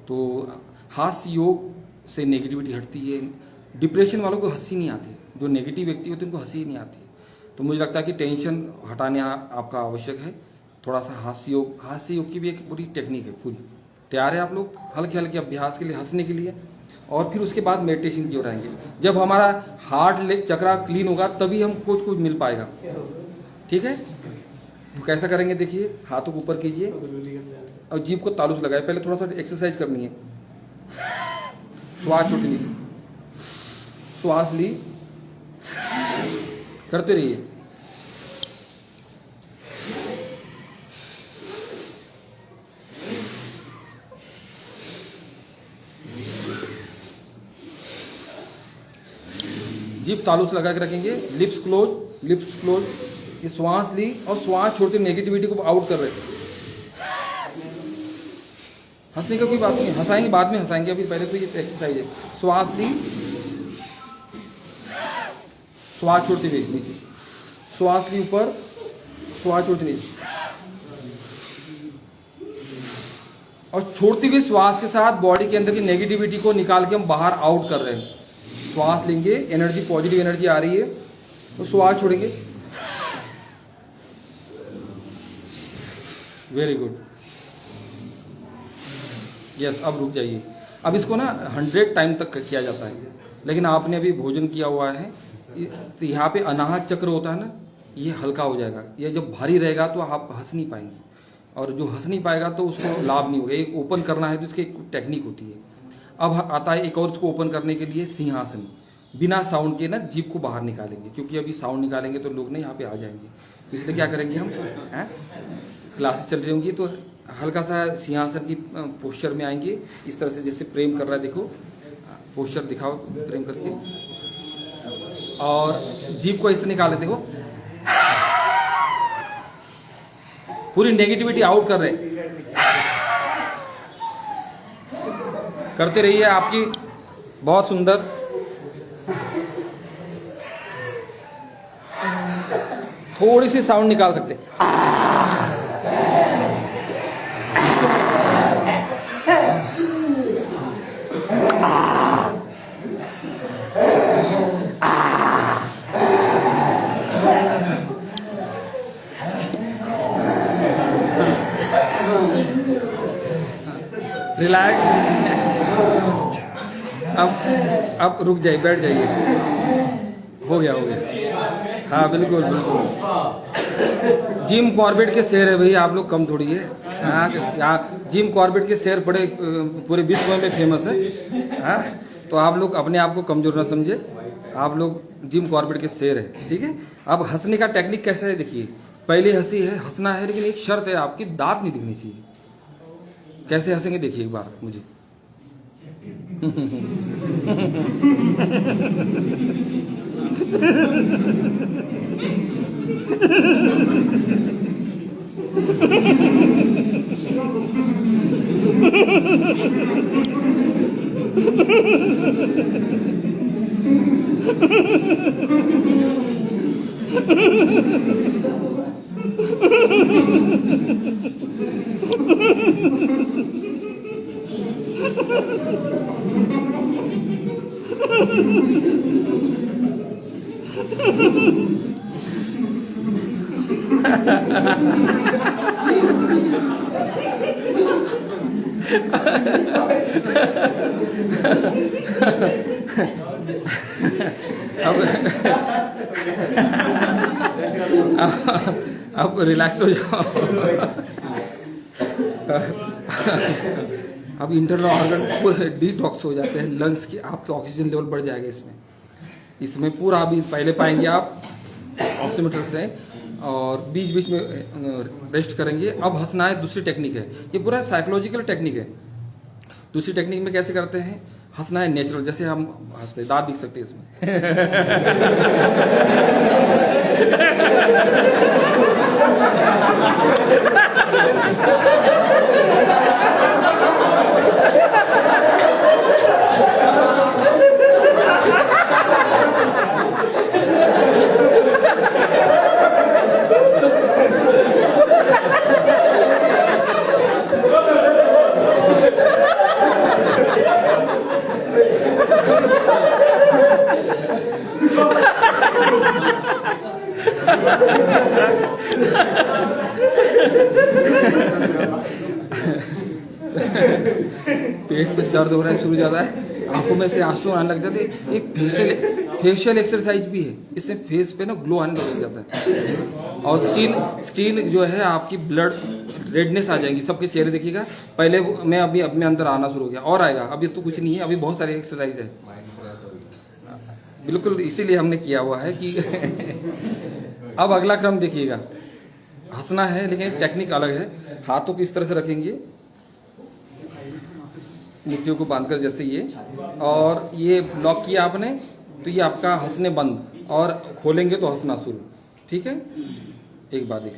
तो हास्य योग से नेगेटिविटी हटती है। डिप्रेशन वालों को हंसी नहीं आती, जो नेगेटिव व्यक्ति होते हैं उनको हंसी नहीं आती। तो मुझे लगता है कि टेंशन हटाने आपका आवश्यक है। थोड़ा सा हास्य योग की भी एक पूरी टेक्निक है पूरी। तैयार है आप लोग हल्के हल्के अभ्यास के लिए, हंसने के लिए? और फिर उसके बाद मेडिटेशन की ओर आएंगे। जब हमारा हार्ट चक्रा क्लीन होगा तभी हम कुछ मिल पाएगा। ठीक है, तो कैसा करेंगे देखिए, हाथों को ऊपर कीजिए और जीभ को तालू से लगाए। पहले थोड़ा सा एक्सरसाइज करनी है। श्वास छोटी ली, श्वास ली, करते रहिए। जीभ तालू से लगा के रखेंगे, लिप्स क्लोज। ये श्वास ली और श्वास छोड़ते नेगेटिविटी को आउट कर रहे थे। हंसने का कोई बात नहीं, हंसाएंगे बाद में हंसाएंगे, अभी पहले तो ये एक्सरसाइज है। श्वास ली, श्वास छोड़ते हुए नीचे, श्वास ली ऊपर, श्वास छोड़ते नीचे, और छोड़ते हुए श्वास के साथ बॉडी के अंदर की नेगेटिविटी को निकाल के हम बाहर आउट कर रहे हैं। श्वास लेंगे, एनर्जी, पॉजिटिव एनर्जी आ रही है, तो श्वास छोड़ेंगे। Very good, yes. अब रुक जाइए। अब इसको ना 100 टाइम तक किया जाता है, लेकिन आपने अभी भोजन किया हुआ है, तो यहाँ पे अनाहत चक्र होता है ना, ये हल्का हो जाएगा। ये जब भारी रहेगा तो आप हंस नहीं पाएंगे, और जो हंस नहीं पाएगा तो उसको लाभ नहीं होगा। एक ओपन करना है तो इसकी एक टेक्निक होती है। अब आता है एक और, उसको ओपन करने के लिए सिंहासन। बिना साउंड के ना जीभ को बाहर निकालेंगे, क्योंकि अभी साउंड निकालेंगे तो लोग ना यहाँ पे आ जाएंगे, तो इसलिए क्या करेंगे हम, क्लासेस चल रही होंगी तो हल्का सा सिंहासन की पोस्चर में आएंगे, इस तरह से जैसे प्रेम कर रहा है, देखो पोस्चर दिखाओ प्रेम करके, और जीभ को इससे निकाले, देखो पूरी नेगेटिविटी आउट कर रहे हैं। करते रहिए, आपकी बहुत सुंदर। थोड़ी सी साउंड निकाल सकते, रिलैक्स। अब रुक जाइए, बैठ जाइए। हो गया। हाँ बिल्कुल। जिम कॉर्बेट के शेर है भाई, आप लोग कम थोड़ी है। यहाँ जिम कॉर्बेट के शेर बड़े पूरे विश्व में फेमस है। हाँ, तो आप लोग अपने आप को कमजोर ना समझे, आप लोग जिम कॉर्बेट के शेर है, ठीक है। अब हंसने का टेक्निक कैसा है देखिए, पहले हंसी है, हंसना है, लेकिन एक शर्त है, आपकी दांत नहीं दिखनी चाहिए। कैसे हंसेंगे देखिए एक बार मुझे। अब रिलैक्स हो जाओ। अब इंटरनल ऑर्गन पूरे डिटॉक्स हो जाते हैं, लंग्स की आपके ऑक्सीजन लेवल बढ़ जाएगा इसमें पूरा। अभी पहले पाएंगे आप ऑक्सीमीटर से, और बीच बीच में रेस्ट करेंगे। अब हंसना है, दूसरी टेक्निक है, ये पूरा साइकोलॉजिकल टेक्निक है। दूसरी टेक्निक में कैसे करते हैं, हंसना है नेचुरल, जैसे हम हंसते, दांत दिख सकते हैं पेट में दर्द हो रहा है, शुरू जाता है, आंखों में से आंसू आने लग जाते हैं। एक फेशियल एक्सरसाइज भी है, इससे फेस पे ना ग्लो आने लग जाता है, और स्किन जो है आपकी ब्लड रेडनेस आ जाएगी, सबके चेहरे देखिएगा। पहले मैं अभी अपने अंदर आना शुरू हो गया, और आएगा, अभी तो कुछ नहीं है, अभी बहुत सारी एक्सरसाइज है। बिल्कुल, इसीलिए हमने किया हुआ है कि अब अगला क्रम देखिएगा, हंसना है लेकिन टेक्निक अलग है। हाथों को इस तरह से रखेंगे, मुट्ठियों को बांधकर जैसे ये, और ये लॉक किया आपने, तो ये आपका हंसने बंद और खोलेंगे तो हंसना शुरू। ठीक है, एक बार देख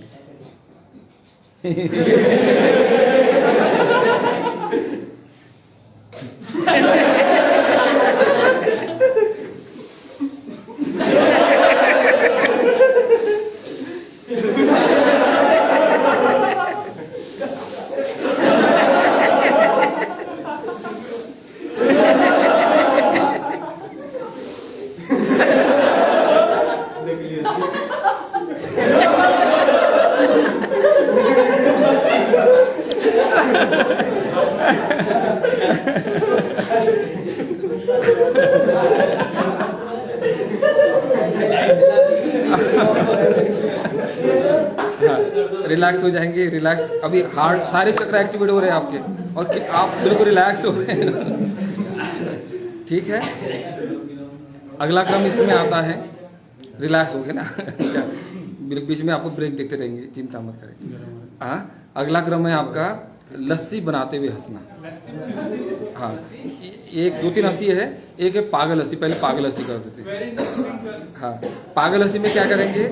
रिलैक्स हो जाएंगे, रिलैक्स। अभी हार्ट सारे चक्र एक्टिवेट हो रहे हैं आपके और आप बिल्कुल रिलैक्स हो रहे हैं। ठीक है, अगला क्रम इसमें आता है, रिलैक्स हो गए ना। बीच में आपको ब्रेक देते रहेंगे, चिंता मत करें। हाँ, अगला क्रम है आपका लस्सी बनाते हुए हंसना। हाँ, एक 2-3 हंसी है। एक है पागल हंसी, पहले पागल हंसी कर देते। हाँ, पागल हंसी में क्या करेंगे?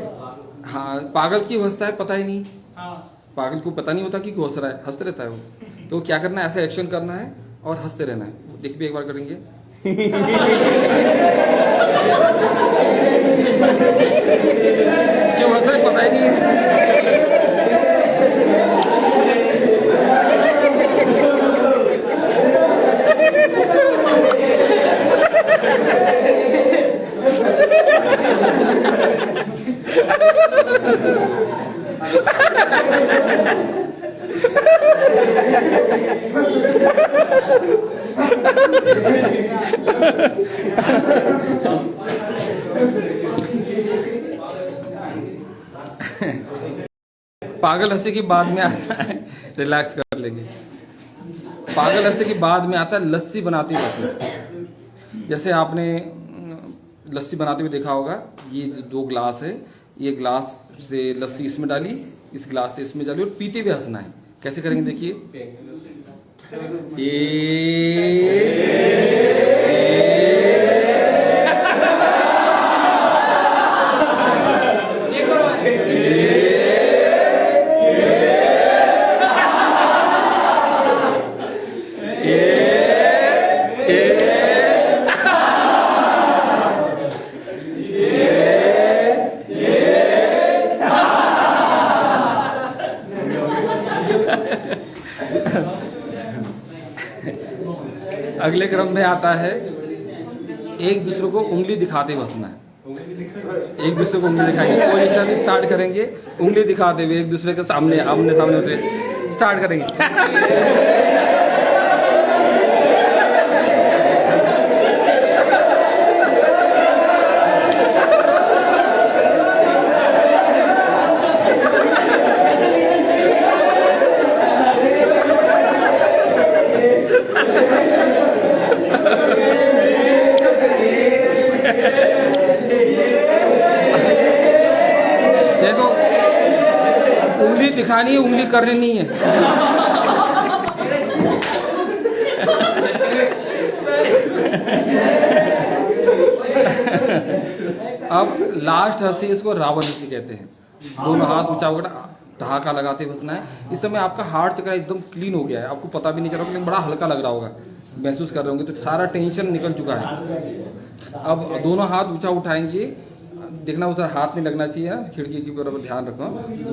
हाँ, पागल क्यों हंसता है पता ही नहीं। पागल को पता नहीं होता कि क्यों हंस रहा है, हंसते रहता है वो। तो क्या करना है, ऐसा एक्शन करना है और हंसते रहना है। देखिए भी एक बार करेंगे। क्यों हंस रहे पता ही नहीं है। पागल हंसी की बाद में आता है, रिलैक्स कर लेंगे। पागल हंसी की बाद में आता है लस्सी बनाते हुए। जैसे आपने लस्सी बनाते हुए देखा होगा, ये 2 ग्लास है, ये ग्लास से लस्सी इसमें डाली, इस ग्लास से इसमें डाली और पीते हुए हंसना है। कैसे करेंगे देखिए। अगले क्रम में आता है एक दूसरे को उंगली दिखाते हुए हंसना है। एक दूसरे को उंगली दिखाएंगे, पोजीशन स्टार्ट करेंगे, उंगली दिखाते हुए एक दूसरे के सामने आमने सामने होते स्टार्ट करेंगे। देखो, उंगली दिखानी है, उंगली करनी नहीं है। अब लास्ट हंसी, इसको रावण हंसी कहते हैं। दोनों हाथ ऊंचा होकर ठहाका लगाते हुए हंसना है। इस समय आपका हार्ट चक्र एकदम क्लीन हो गया है, आपको पता भी नहीं चल रहा, लेकिन बड़ा हल्का लग रहा होगा, महसूस कर रहे होंगे। तो सारा टेंशन निकल चुका है। अब दोनों हाथ ऊंचा उठाएंगे, देखना उधर हाथ नहीं लगना चाहिए, खिड़की की तरफ ध्यान रखना।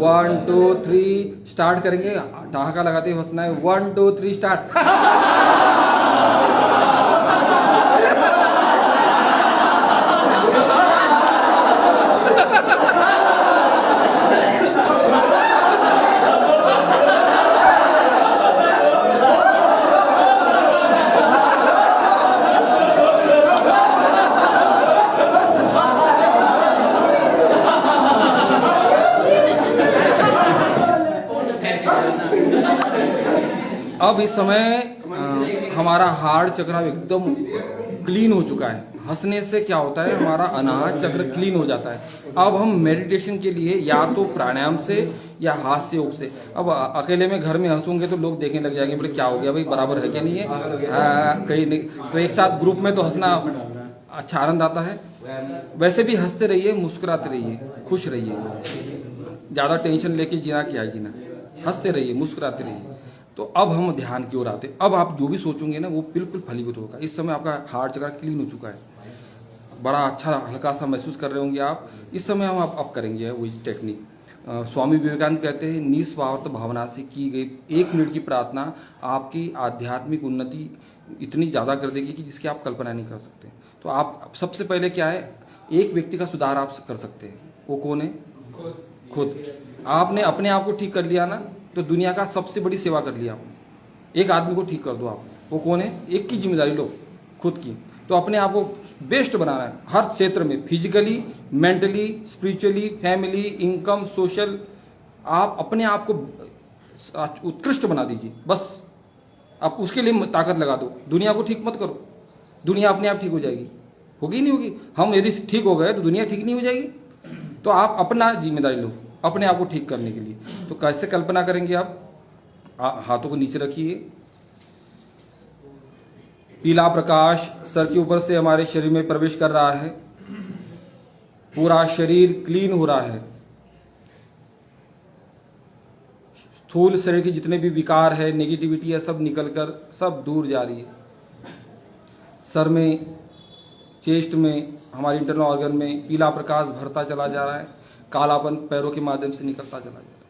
1 2 3 स्टार्ट करेंगे, ठहाका लगाते हुए हंसना है। 1 2 3 स्टार्ट। अब इस समय हमारा हार्ट चक्र एकदम क्लीन हो चुका है। हंसने से क्या होता है, हमारा अनाहत चक्र क्लीन हो जाता है। अब हम मेडिटेशन के लिए या तो प्राणायाम से या हास्य योग से। अब अकेले में घर में हंसूंगे तो लोग देखने लग जाएंगे, बोले क्या हो गया भाई, बराबर है क्या नहीं है, कहीं नहीं। तो एक साथ ग्रुप में तो हंसना अच्छा आनंद आता है। वैसे भी हंसते रहिए, मुस्कुराते रहिए, खुश रहिए। ज़्यादा टेंशन लेके जीना क्या है जीना, हंसते रहिए, मुस्कुराते रहिए। तो अब हम ध्यान की ओर आते हैं। अब आप जो भी सोचोगे ना वो बिल्कुल फलीभूत होगा। इस समय आपका हार्ट चक्र क्लीन हो चुका है, बड़ा अच्छा हल्का सा महसूस कर रहे होंगे आप। इस समय हम अब करेंगे वही टेक्निक। स्वामी विवेकानंद कहते हैं, निस्वार्थ भावना से की गई 1 मिनट की प्रार्थना आपकी आध्यात्मिक उन्नति इतनी ज़्यादा कर देगी कि जिसकी आप कल्पना नहीं कर सकते। तो आप सबसे पहले क्या है, एक व्यक्ति का सुधार आप कर सकते हैं। वो कौन है? खुद। आपने अपने आप को ठीक कर लिया ना, तो दुनिया का सबसे बड़ी सेवा कर लिया आपने। एक आदमी को ठीक कर दो आप, वो कौन है? एक की जिम्मेदारी लो, खुद की। तो अपने आप को बेस्ट बनाना है हर क्षेत्र में, physically, mentally, spiritually, family, income, social. आप अपने आप को उत्कृष्ट बना दीजिए बस। आप उसके लिए ताकत लगा दो। दुनिया को ठीक मत करो, दुनिया अपने आप ठीक हो जाएगी। होगी नहीं होगी? हम यदि ठीक हो गए तो दुनिया ठीक नहीं हो जाएगी। तो आप अपना जिम्मेदारी लो अपने आप को ठीक करने के लिए। तो कैसे कल्पना करेंगे आप? हाथों को नीचे रखिए। पीला प्रकाश सर के ऊपर से हमारे शरीर में प्रवेश कर रहा है, पूरा शरीर क्लीन हो रहा है। स्थूल शरीर के जितने भी विकार है, नेगेटिविटी है, सब निकलकर सब दूर जा रही है। सर में, चेस्ट में, हमारे इंटरनल ऑर्गन में पीला प्रकाश भरता चला जा रहा है। कालापन पैरों के माध्यम से निकलता चला जा रहा है।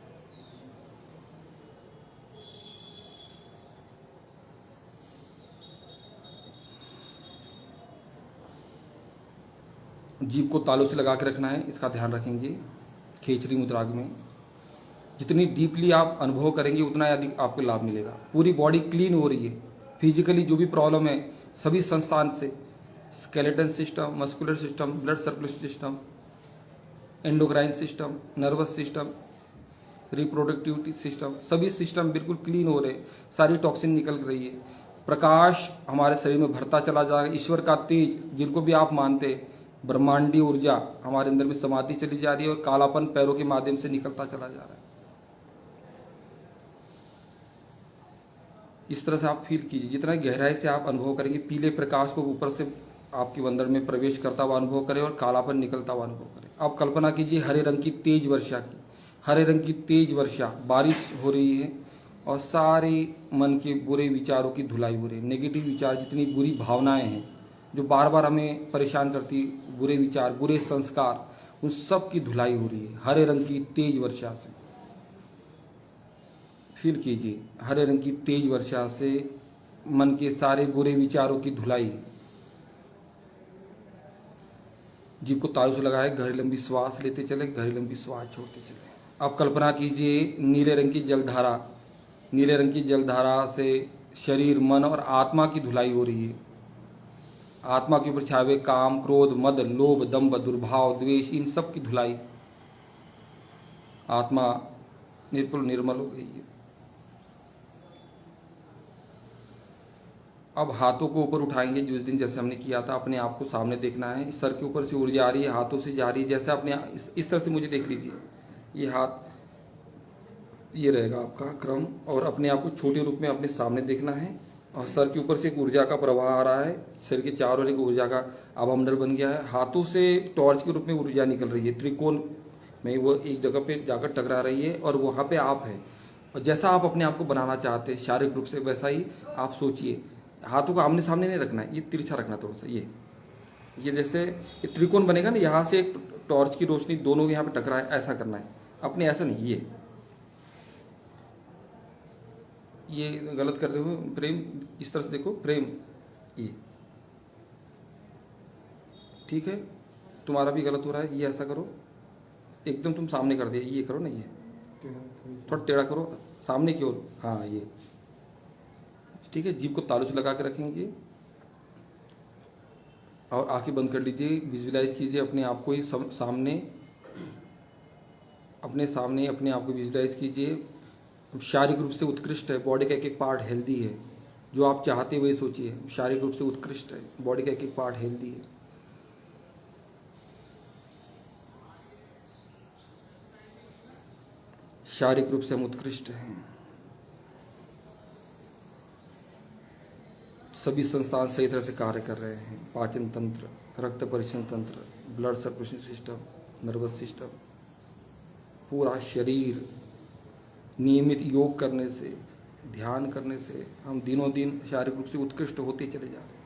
जीभ को तालू से लगा के रखना है, इसका ध्यान रखेंगे। खेचरी मुद्रा में जितनी डीपली आप अनुभव करेंगे उतना अधिक आपको लाभ मिलेगा। पूरी बॉडी क्लीन हो रही है। फिजिकली जो भी प्रॉब्लम है सभी संस्थान से, skeleton system, muscular system, blood circulation system, endocrine system, nervous system, reproductivity system, सभी सिस्टम बिल्कुल क्लीन हो रहे। सारी टॉक्सिन निकल रही है। प्रकाश हमारे शरीर में भरता चला जा रहा है। ईश्वर का तेज, जिनको भी आप मानते हैं, ब्रह्मांडीय ऊर्जा हमारे अंदर में समाधि चली जा रही है और कालापन पैरों के माध्यम से निकलता चला जा रहा है। इस तरह से आप फील कीजिए। जितना गहराई से आप अनुभव करेंगे, पीले प्रकाश को ऊपर से आपके अंदर में प्रवेश करता हुआ अनुभव करें और कालापन निकलता हुआ अनुभव करें। आप कल्पना कीजिए हरे रंग की तेज वर्षा की, हरे रंग की तेज वर्षा, बारिश हो रही है और सारे मन के बुरे विचारों की धुलाई हो रही है। नेगेटिव विचार, जितनी बुरी भावनाएं हैं जो बार बार हमें परेशान करती, बुरे विचार, बुरे संस्कार, उन सब की धुलाई हो रही है हरे रंग की तेज वर्षा से। फील कीजिए हरे रंग की तेज वर्षा से मन के सारे बुरे विचारों की धुलाई। जीभ को तालू से लगाए, गहरी लंबी श्वास लेते चले, गहरी लंबी श्वास छोड़ते चले। अब कल्पना कीजिए नीले रंग की जलधारा, नीले रंग की जलधारा से शरीर, मन और आत्मा की धुलाई हो रही है। आत्मा के ऊपर छाए हुए काम, क्रोध, मद, लोभ, दंभ, दुर्भाव, द्वेष, इन सब की धुलाई। आत्मा बिल्कुल निर्मल हो गई है। अब हाथों को ऊपर उठाएंगे, जिस दिन जैसे हमने किया था। अपने आप को सामने देखना है। सर के ऊपर से ऊर्जा आ रही है, हाथों से जा रही है। जैसे अपने इस तरह से मुझे देख लीजिए। ये हाथ, ये रहेगा आपका क्रम। और अपने आप को छोटे रूप में अपने सामने देखना है। और सर के ऊपर से एक ऊर्जा का प्रवाह आ रहा है। शरीर के चारों ओर एक ऊर्जा का आभामंडल बन गया है। हाथों से टॉर्च के रूप में ऊर्जा निकल रही है। त्रिकोण में वो एक जगह पे जाकर टकरा रही है और वहाँ पे आप है। और जैसा आप अपने आप को बनाना चाहते हैं शारीरिक रूप से, वैसा ही आप सोचिए। हाथों को आमने सामने नहीं रखना है, ये तिरछा रखना थोड़ा सा। ये जैसे ये त्रिकोण बनेगा ना, यहाँ से एक टॉर्च की रोशनी दोनों के यहाँ पे टकराए, ऐसा करना है। अपने ऐसा नहीं, ये गलत कर रहे हो। प्रेम, इस तरह से देखो, प्रेम, ये ठीक है। तुम्हारा भी गलत हो रहा है, ये ऐसा करो। एकदम तुम सामने कर दिया, ये करो ना, ये थोड़ा टेढ़ा करो सामने की ओर। हाँ, ये ठीक है। जीभ को तालू से लगा के रखेंगे और आंखें बंद कर लीजिए। विजुअलाइज कीजिए अपने आप को ही सामने, अपने सामने अपने आप को विजुअलाइज कीजिए। शारीरिक रूप से उत्कृष्ट है, बॉडी का एक एक पार्ट हेल्दी है। जो आप चाहते हैं वही सोचिए। शारीरिक रूप से उत्कृष्ट है, बॉडी का एक एक पार्ट हेल्दी है। शारीरिक रूप से हम उत्कृष्ट हैं। सभी संस्थान सही तरह से कार्य कर रहे हैं। पाचन तंत्र, रक्त परिवहन तंत्र, blood circulation system, nervous system, पूरा शरीर नियमित योग करने से, ध्यान करने से हम दिनों दिन शारीरिक रूप से उत्कृष्ट होते चले जा रहे हैं।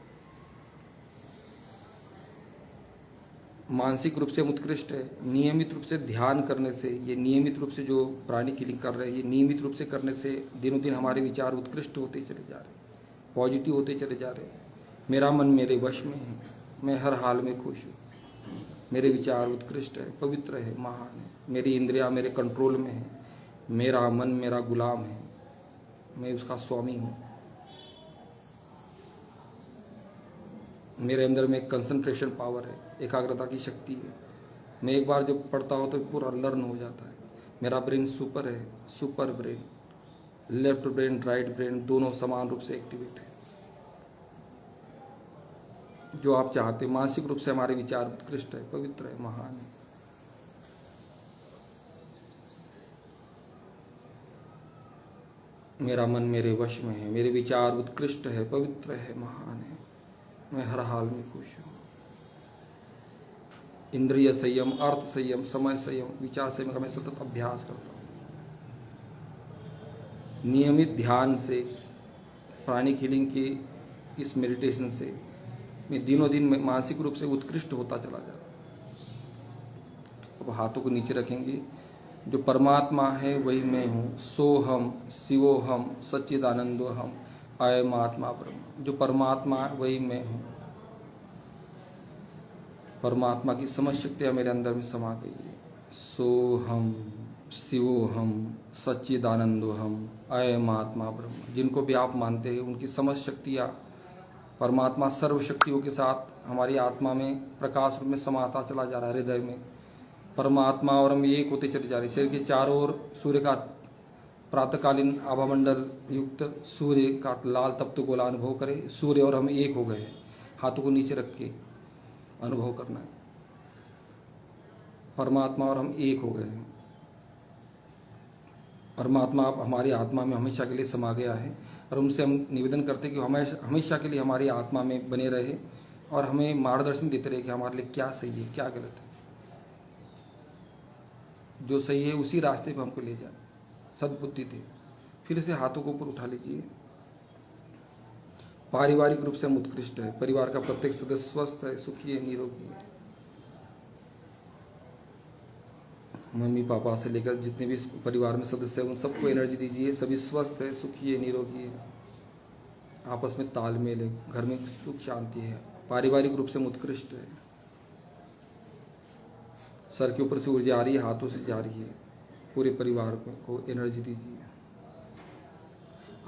मानसिक रूप से हम उत्कृष्ट है। नियमित रूप से ध्यान करने से, ये नियमित रूप से जो प्राणिक हीलिंग कर रहे हैं, ये नियमित रूप से करने से दिनों दिन हमारे विचार उत्कृष्ट होते चले जा रहे हैं, पॉजिटिव होते चले जा रहे हैं। मेरा मन मेरे वश में है, मैं हर हाल में खुश हूँ। मेरे विचार उत्कृष्ट है, पवित्र है, महान है। मेरी इंद्रियां मेरे कंट्रोल में है। मेरा मन मेरा गुलाम है, मैं उसका स्वामी हूँ। मेरे अंदर में एक कंसंट्रेशन पावर है, एकाग्रता की शक्ति है। मैं एक बार जब पढ़ता हूँ तो पूरा लर्न हो जाता है। मेरा ब्रेन सुपर है, super brain. Left brain right brain दोनों समान रूप से एक्टिवेट है। जो आप चाहते, मानसिक रूप से हमारे विचार उत्कृष्ट है, पवित्र है, महान है। मेरा मन मेरे वश में है, मेरे विचार उत्कृष्ट है, पवित्र है, महान है। मैं हर हाल में खुश हूँ। इंद्रिय संयम, अर्थ संयम, समय संयम, विचार संयम का मैं सतत अभ्यास करता हूँ। नियमित ध्यान से, प्राणिक हीलिंग की इस मेडिटेशन से मैं दिनों दिन मानसिक रूप से उत्कृष्ट होता चला जा रहा हूँ। अब हाथों को नीचे रखेंगे। जो परमात्मा है वही मैं हूँ। सोहम शिवोहम सच्चिदानंदोहम अयम आत्मा ब्रह्म। जो परमात्मा है वही मैं हूँ। परमात्मा की समस्त शक्तियाँ मेरे अंदर में समा गई है। सोहम शिवोहम सच्चिदानंदोहम अयम आत्मा ब्रह्म। जिनको भी आप मानते हैं उनकी समस्त शक्तियाँ, परमात्मा सर्व शक्तियों के साथ हमारी आत्मा में प्रकाश रूप में समाता चला जा रहा है। हृदय में परमात्मा और हम एक होते चले जा रहे हैं। शरीर के चारों ओर सूर्य का प्रातःकालीन आभामंडल युक्त सूर्य का लाल तप्त गोला अनुभव करें। सूर्य और हम एक हो गए हैं। हाथों को नीचे रख के अनुभव करना है। परमात्मा और हम एक हो गए हैं। परमात्मा हमारी आत्मा में हमेशा के लिए समा गया है और उनसे हम निवेदन करते हैं कि हमेशा के लिए हमारी आत्मा में बने रहे और हमें मार्गदर्शन देते रहे कि हमारे लिए क्या सही है, क्या गलत है। जो सही है उसी रास्ते पर हमको ले जाए, सद्बुद्धि दे। फिर से हाथों को ऊपर उठा लीजिए। पारिवारिक रूप से हम उत्कृष्ट है। परिवार का प्रत्येक सदस्य स्वस्थ है, सुखी है, निरोगी है। मम्मी पापा से लेकर जितने भी परिवार में सदस्य हैं उन सबको एनर्जी दीजिए। सभी स्वस्थ है, सुखी है, निरोगी है, आपस में तालमेल है, घर में सुख शांति है। पारिवारिक रूप से हम उत्कृष्ट है। सर के ऊपर से ऊर्जा आ रही है, हाथों से जा रही है। पूरे परिवार को एनर्जी दीजिए।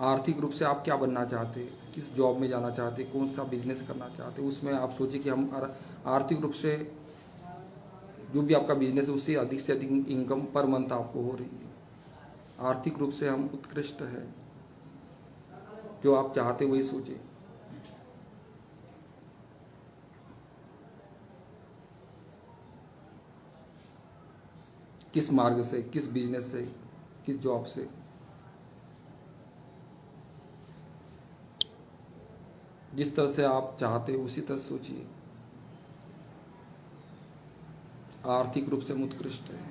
आर्थिक रूप से आप क्या बनना चाहते हैं, किस जॉब में जाना चाहते हैं, कौन सा बिजनेस करना चाहते हैं, उसमें आप सोचिए कि हम आर्थिक रूप से जो भी आपका बिजनेस है उससे अधिक इनकम पर मंथ आपको हो रही है। आर्थिक रूप से हम उत्कृष्ट है। जो आप चाहते वही सोचिए। किस मार्ग से, किस बिजनेस से, किस जॉब से। जिस तरह से आप चाहते हैं उसी तरह सोचिए। आर्थिक रूप से हम उत्कृष्ट है।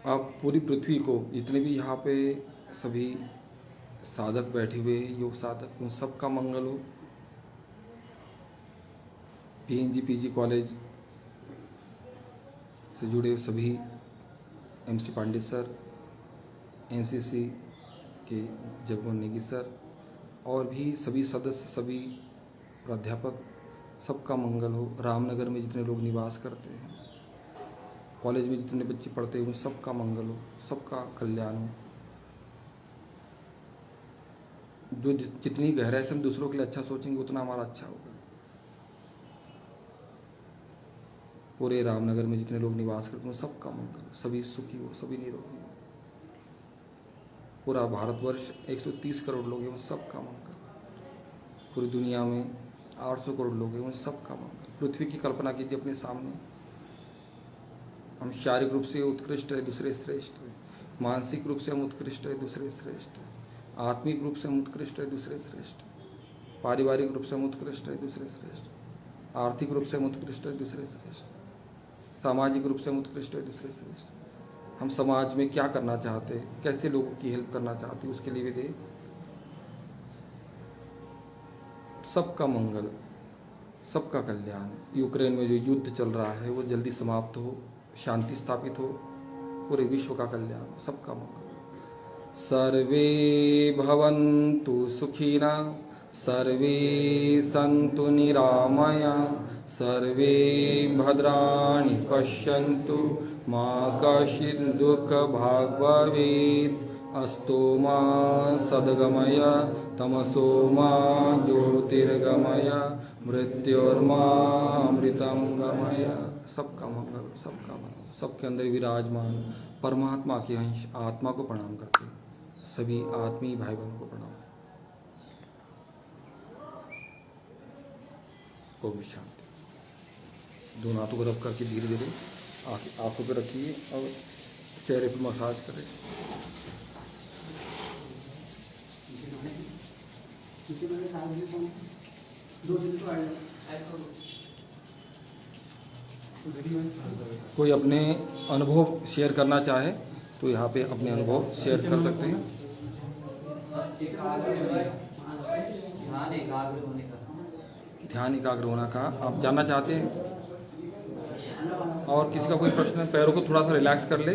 आप पूरी पृथ्वी को, जितने भी यहाँ पे सभी साधक बैठे हुए योग साधक, उन सबका मंगल हो। पीएनजी पीजी कॉलेज से जुड़े सभी एमसी पांडे सर, एनसीसी के जगमोहन नेगी सर और भी सभी सदस्य, सभी प्राध्यापक, सबका मंगल हो। रामनगर में जितने लोग निवास करते हैं, कॉलेज में जितने बच्चे पढ़ते हैं, उन सबका मंगल हो, सबका कल्याण हो। जो जितनी गहराई से हम दूसरों के लिए अच्छा सोचेंगे उतना हमारा अच्छा होगा। पूरे रामनगर में जितने लोग निवास करते हैं सबका मंगल, सभी सुखी हो, सभी निरोगी हो। पूरा भारतवर्ष 130 करोड़ लोग हैं, उन सबका मंगल। पूरी दुनिया में 800 करोड़ लोग हैं, उन सबका मंगल। पृथ्वी की कल्पना कीजिए अपने सामने, हम शारीरिक रूप से उत्कृष्ट है, दूसरे श्रेष्ठ है। मानसिक रूप से हम उत्कृष्ट है, दूसरे श्रेष्ठ है। आत्मिक रूप से हम उत्कृष्ट है, दूसरे श्रेष्ठ है। पारिवारिक रूप से हम उत्कृष्ट है, दूसरे श्रेष्ठ। आर्थिक रूप से हम उत्कृष्ट है, दूसरे श्रेष्ठ। सामाजिक रूप से हम उत्कृष्ट है, दूसरे श्रेष्ठ। हम समाज में क्या करना चाहते हैं, कैसे लोगों की हेल्प करना चाहते हैं, उसके लिए भी दे सबका मंगल, सबका कल्याण। यूक्रेन में जो युद्ध चल रहा है वो जल्दी समाप्त हो, शांति स्थापित हो, पूरे विश्व का कल्याण, सबका मंगल। सर्वे भवन्तु सुखिनः, सर्वे सन्तु निरामया, सर्वे भद्राणि पश्यन्तु, मा कश्चित् दुःखभाग् भवेत्। अस्तु मा सद्गमय, तमसो मा ज्योतिर्गमय, मृत्योर्मा अमृतं गमय। सबका मंगल, सबका मंगल। सबके अंदर विराजमान परमात्मा के अंश आत्मा को प्रणाम करते हैं। सभी आत्मीय भाई बहनों को प्रणाम। ओम शांति। दोनों हाथों को रब करके धीरे धीरे आंखों पर रखिए और चेहरे पर मसाज करें। कोई अपने अनुभव शेयर करना चाहे तो यहाँ पे अपने अनुभव शेयर कर सकते हैं। ध्यान एकाग्र होने का आप जानना चाहते हैं? और किसी का कोई प्रश्न है? पैरों को थोड़ा सा रिलैक्स कर ले,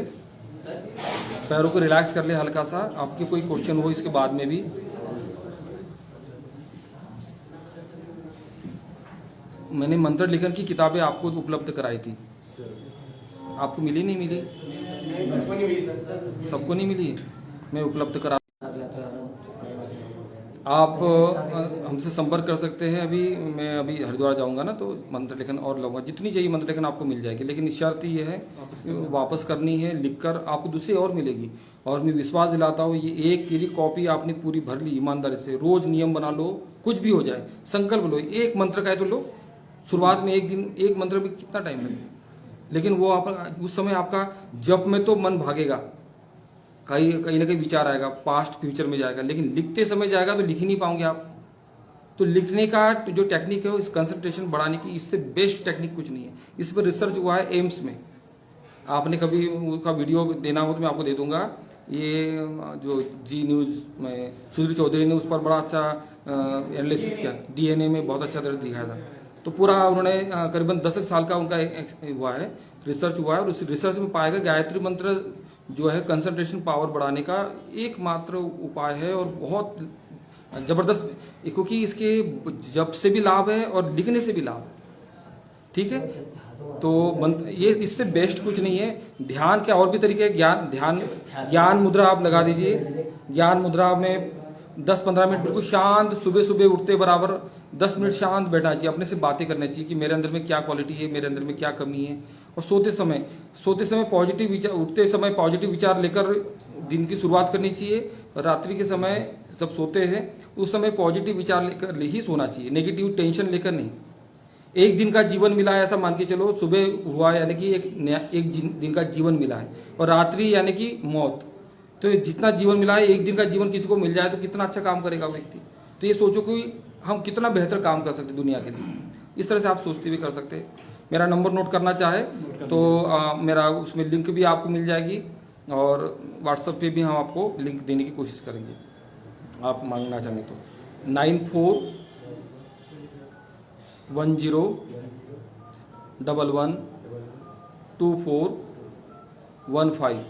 पैरों को रिलैक्स कर ले हल्का सा। आपके कोई क्वेश्चन हो इसके बाद में भी? मैंने मंत्र लेखन की किताबें आपको उपलब्ध कराई थी, आपको मिली नहीं मिली? सबको नहीं मिली, मैं उपलब्ध करा। आप हमसे संपर्क कर सकते हैं। मैं अभी हरिद्वार जाऊंगा ना, तो मंत्र लेखन और लूंगा, जितनी चाहिए मंत्र लेखन आपको मिल जाएगी। लेकिन शर्त ये है वापस करनी है, लिखकर आपको दूसरी और मिलेगी। और मैं विश्वास दिलाता हूँ, ये एक की कॉपी आपने पूरी भर ली ईमानदारी से। रोज नियम बना लो, कुछ भी हो जाए, संकल्प लो, एक मंत्र का है तो लो। शुरुआत में एक दिन एक मंत्र में कितना टाइम लगे, लेकिन वो आप उस समय आपका जप में तो मन भागेगा, कहीं ना कहीं विचार आएगा, पास्ट फ्यूचर में जाएगा, लेकिन लिखते समय जाएगा तो लिख ही नहीं पाओगे आप। तो लिखने का जो टेक्निक है, इस कंसंट्रेशन बढ़ाने की, इससे बेस्ट टेक्निक कुछ नहीं है। इस पर रिसर्च हुआ है एम्स में। आपने कभी उसका वीडियो देना हो तो मैं आपको दे दूंगा। ये जो जी न्यूज़ में सुधीर चौधरी ने उस पर बड़ा अच्छा एनालिसिस किया, DNA में बहुत अच्छा तरह दिखाया था। तो पूरा उन्होंने करीबन 10 साल का उनका हुआ है, रिसर्च हुआ है। और उस रिसर्च में पाया गया गायत्री मंत्र जो है कंसंट्रेशन पावर बढ़ाने का एकमात्र उपाय है, और बहुत जबरदस्त, क्योंकि इसके जप से भी लाभ है और लिखने से भी लाभ है। ठीक है, तो ये इससे बेस्ट कुछ नहीं है। ध्यान के और भी तरीके हैं। ज्ञान मुद्रा आप लगा दीजिए। ज्ञान मुद्रा में 10-15 मिनट बिल्कुल शांत, सुबह सुबह उठते बराबर 10 मिनट शांत बैठना चाहिए, अपने से बातें करनी चाहिए कि मेरे अंदर में क्या क्वालिटी है, मेरे अंदर में क्या कमी है। और सोते समय पॉजिटिव विचार, उठते समय पॉजिटिव विचार लेकर दिन की शुरुआत करनी चाहिए। रात्रि के समय जब सोते हैं उस समय पॉजिटिव विचार लेकर ही सोना चाहिए, नेगेटिव टेंशन लेकर नहीं। एक दिन का जीवन मिला है ऐसा मान के चलो, सुबह हुआ यानी कि एक दिन का जीवन मिला है, और रात्रि यानी कि मौत। तो जितना जीवन मिला है, एक दिन का जीवन किसी को मिल जाए तो कितना अच्छा काम करेगा व्यक्ति। तो ये सोचो कि हम कितना बेहतर काम कर सकते दुनिया के लिए। इस तरह से आप सोचते भी कर सकते हैं। मेरा नंबर नोट करना चाहे तो मेरा उसमें लिंक भी आपको मिल जाएगी, और व्हाट्सएप पे भी हम आपको लिंक देने की कोशिश करेंगे, आप मांगना चाहें तो। 9410112415।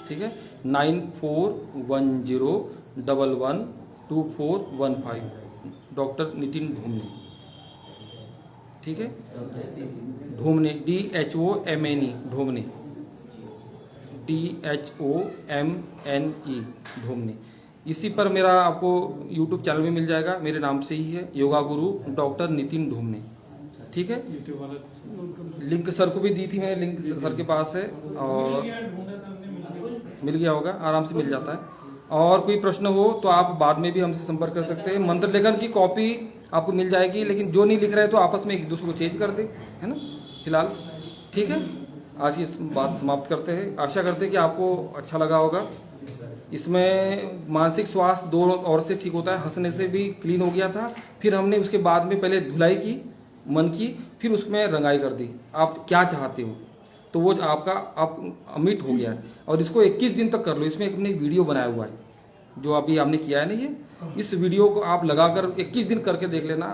ठीक है, 9410112415। डॉक्टर नितिन ढूमने। ठीक है, ढूमने, DHOMNE, ढूमने, DHOMNE, ढूमने। इसी पर मेरा आपको YouTube चैनल में मिल जाएगा, मेरे नाम से ही है, योगा गुरु डॉक्टर नितिन ढूमने। ठीक है। यूट्यूब वाला लिंक सर को भी दी थी मैंने, लिंक सर के पास है और मिल गया होगा, आराम से मिल जाता है। और कोई प्रश्न हो तो आप बाद में भी हमसे संपर्क कर सकते हैं। मंत्र लेखन की कॉपी आपको मिल जाएगी, लेकिन जो नहीं लिख रहे तो आपस में एक दूसरे को चेंज कर दे, है ना फिलहाल, ठीक है। आज की बात समाप्त करते हैं। आशा करते हैं कि आपको अच्छा लगा होगा। इसमें मानसिक स्वास्थ्य दोनों ओर से ठीक होता है, हंसने से भी क्लीन हो गया था। फिर हमने उसके बाद में पहले धुलाई की मन की, फिर उसमें रंगाई कर दी। आप क्या चाहते हो तो वो आपका आप अमिट हो गया है। और इसको 21 दिन तक कर लो। इसमें हमने एक वीडियो बनाया हुआ है जो अभी आपने किया है ना, ये इस वीडियो को आप लगाकर 21 दिन करके देख लेना।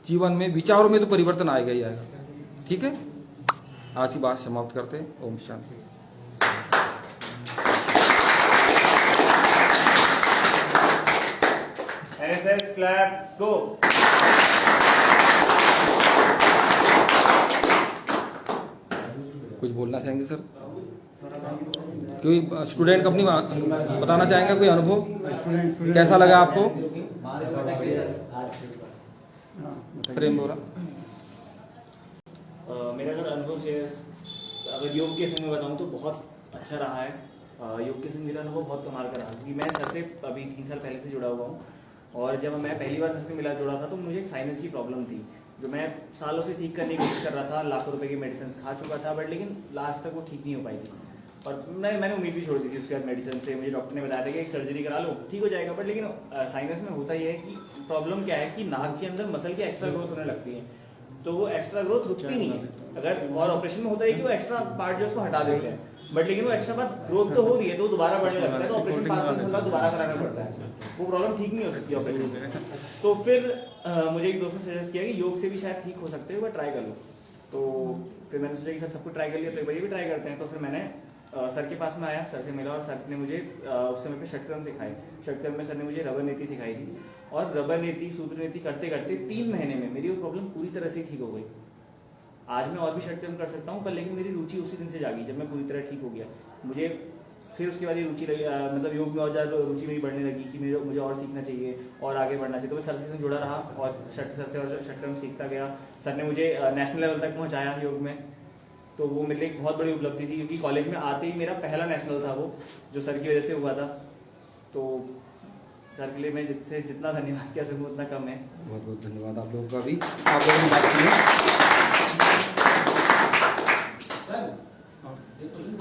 जीवन में विचारों में तो परिवर्तन आएगा ही आएगा, ठीक है। आज की बात समाप्त करते हैं। Om Shanti. NSS clap go। कुछ बोलना चाहेंगे सर? कोई स्टूडेंट अपनी बताना चाहेंगे कोई अनुभव, कैसा लगा आपको? प्रेम बोरा। मेरा अगर अनुभव से अगर योग के संग में बताऊं तो बहुत अच्छा रहा है। योग के संग मेरा अनुभव बहुत कमाल का रहा, क्योंकि मैं सर से अभी 3 साल पहले से जुड़ा हुआ हूँ। और जब मैं पहली बार सर से जुड़ा था तो मुझे एक साइनस की प्रॉब्लम थी, जो मैं सालों से ठीक करने की कोशिश कर रहा था। लाखों रुपए की मेडिसिन खा चुका था, बट लेकिन लास्ट तक वो ठीक नहीं हो पाई थी। और मैंने उम्मीद भी छोड़ दी थी उसके बाद मेडिसिन से। मुझे डॉक्टर ने बताया था कि एक सर्जरी करा लो, ठीक हो जाएगा। बट लेकिन साइनस में होता यह है कि प्रॉब्लम क्या है कि नाक के अंदर मसल की एक्स्ट्रा ग्रोथ होने लगती है, तो वो एक्स्ट्रा ग्रोथ रुकती नहीं है। अगर और ऑपरेशन में होता है कि वो एक्स्ट्रा पार्ट जो उसको हटा देते हैं, बट लेकिन वो एक्स्ट्रा बात ग्रोथ तो हो रही है तो दोबारा बढ़ने लगता है, तो ऑपरेशन 5 साल दोबारा कराना पड़ता है। वो प्रॉब्लम ठीक नहीं हो सकती ऑपरेशन से। तो फिर मुझे एक दोस्त ने सजेस्ट किया कि योग से भी शायद ठीक हो सकते हो, बट ट्राई कर लो। तो फिर मैंने सोचा कि सबको ट्राई कर लिया तो एक बार ये भी ट्राई करते हैं। तो फिर मैंने सर के पास में आया, सर से मिला और सर ने मुझे उस समय पे षटक्रम सिखाए। षटक्रम में सर ने मुझे रबर नीति सिखाई थी, और रबर नीति सूत्र नीति करते करते 3 महीने में मेरी वो प्रॉब्लम पूरी तरह से ठीक हो गई। आज मैं और भी षटक्रम कर सकता हूँ, पर लेकिन मेरी रुचि उसी दिन से जागी जब मैं पूरी तरह ठीक हो गया। मुझे फिर उसके बाद ये रुचि लगी, मतलब योग में और ज़्यादा रुचि मेरी बढ़ने लगी कि मुझे और सीखना चाहिए और आगे बढ़ना चाहिए। तो मैं सर से जुड़ा रहा और सर से और षटक्रम सीखता गया। सर ने मुझे नेशनल लेवल तक पहुँचाया योग में, तो वो मेरे लिए एक बहुत बड़ी उपलब्धि थी, क्योंकि कॉलेज में आते ही मेरा पहला नेशनल था वो, जो सर की वजह से हुआ था। तो सर के लिए मैं जितना धन्यवाद कह सकूँ उतना कम है। बहुत बहुत धन्यवाद आप लोगों का भी, आप लोगों ने बात की है।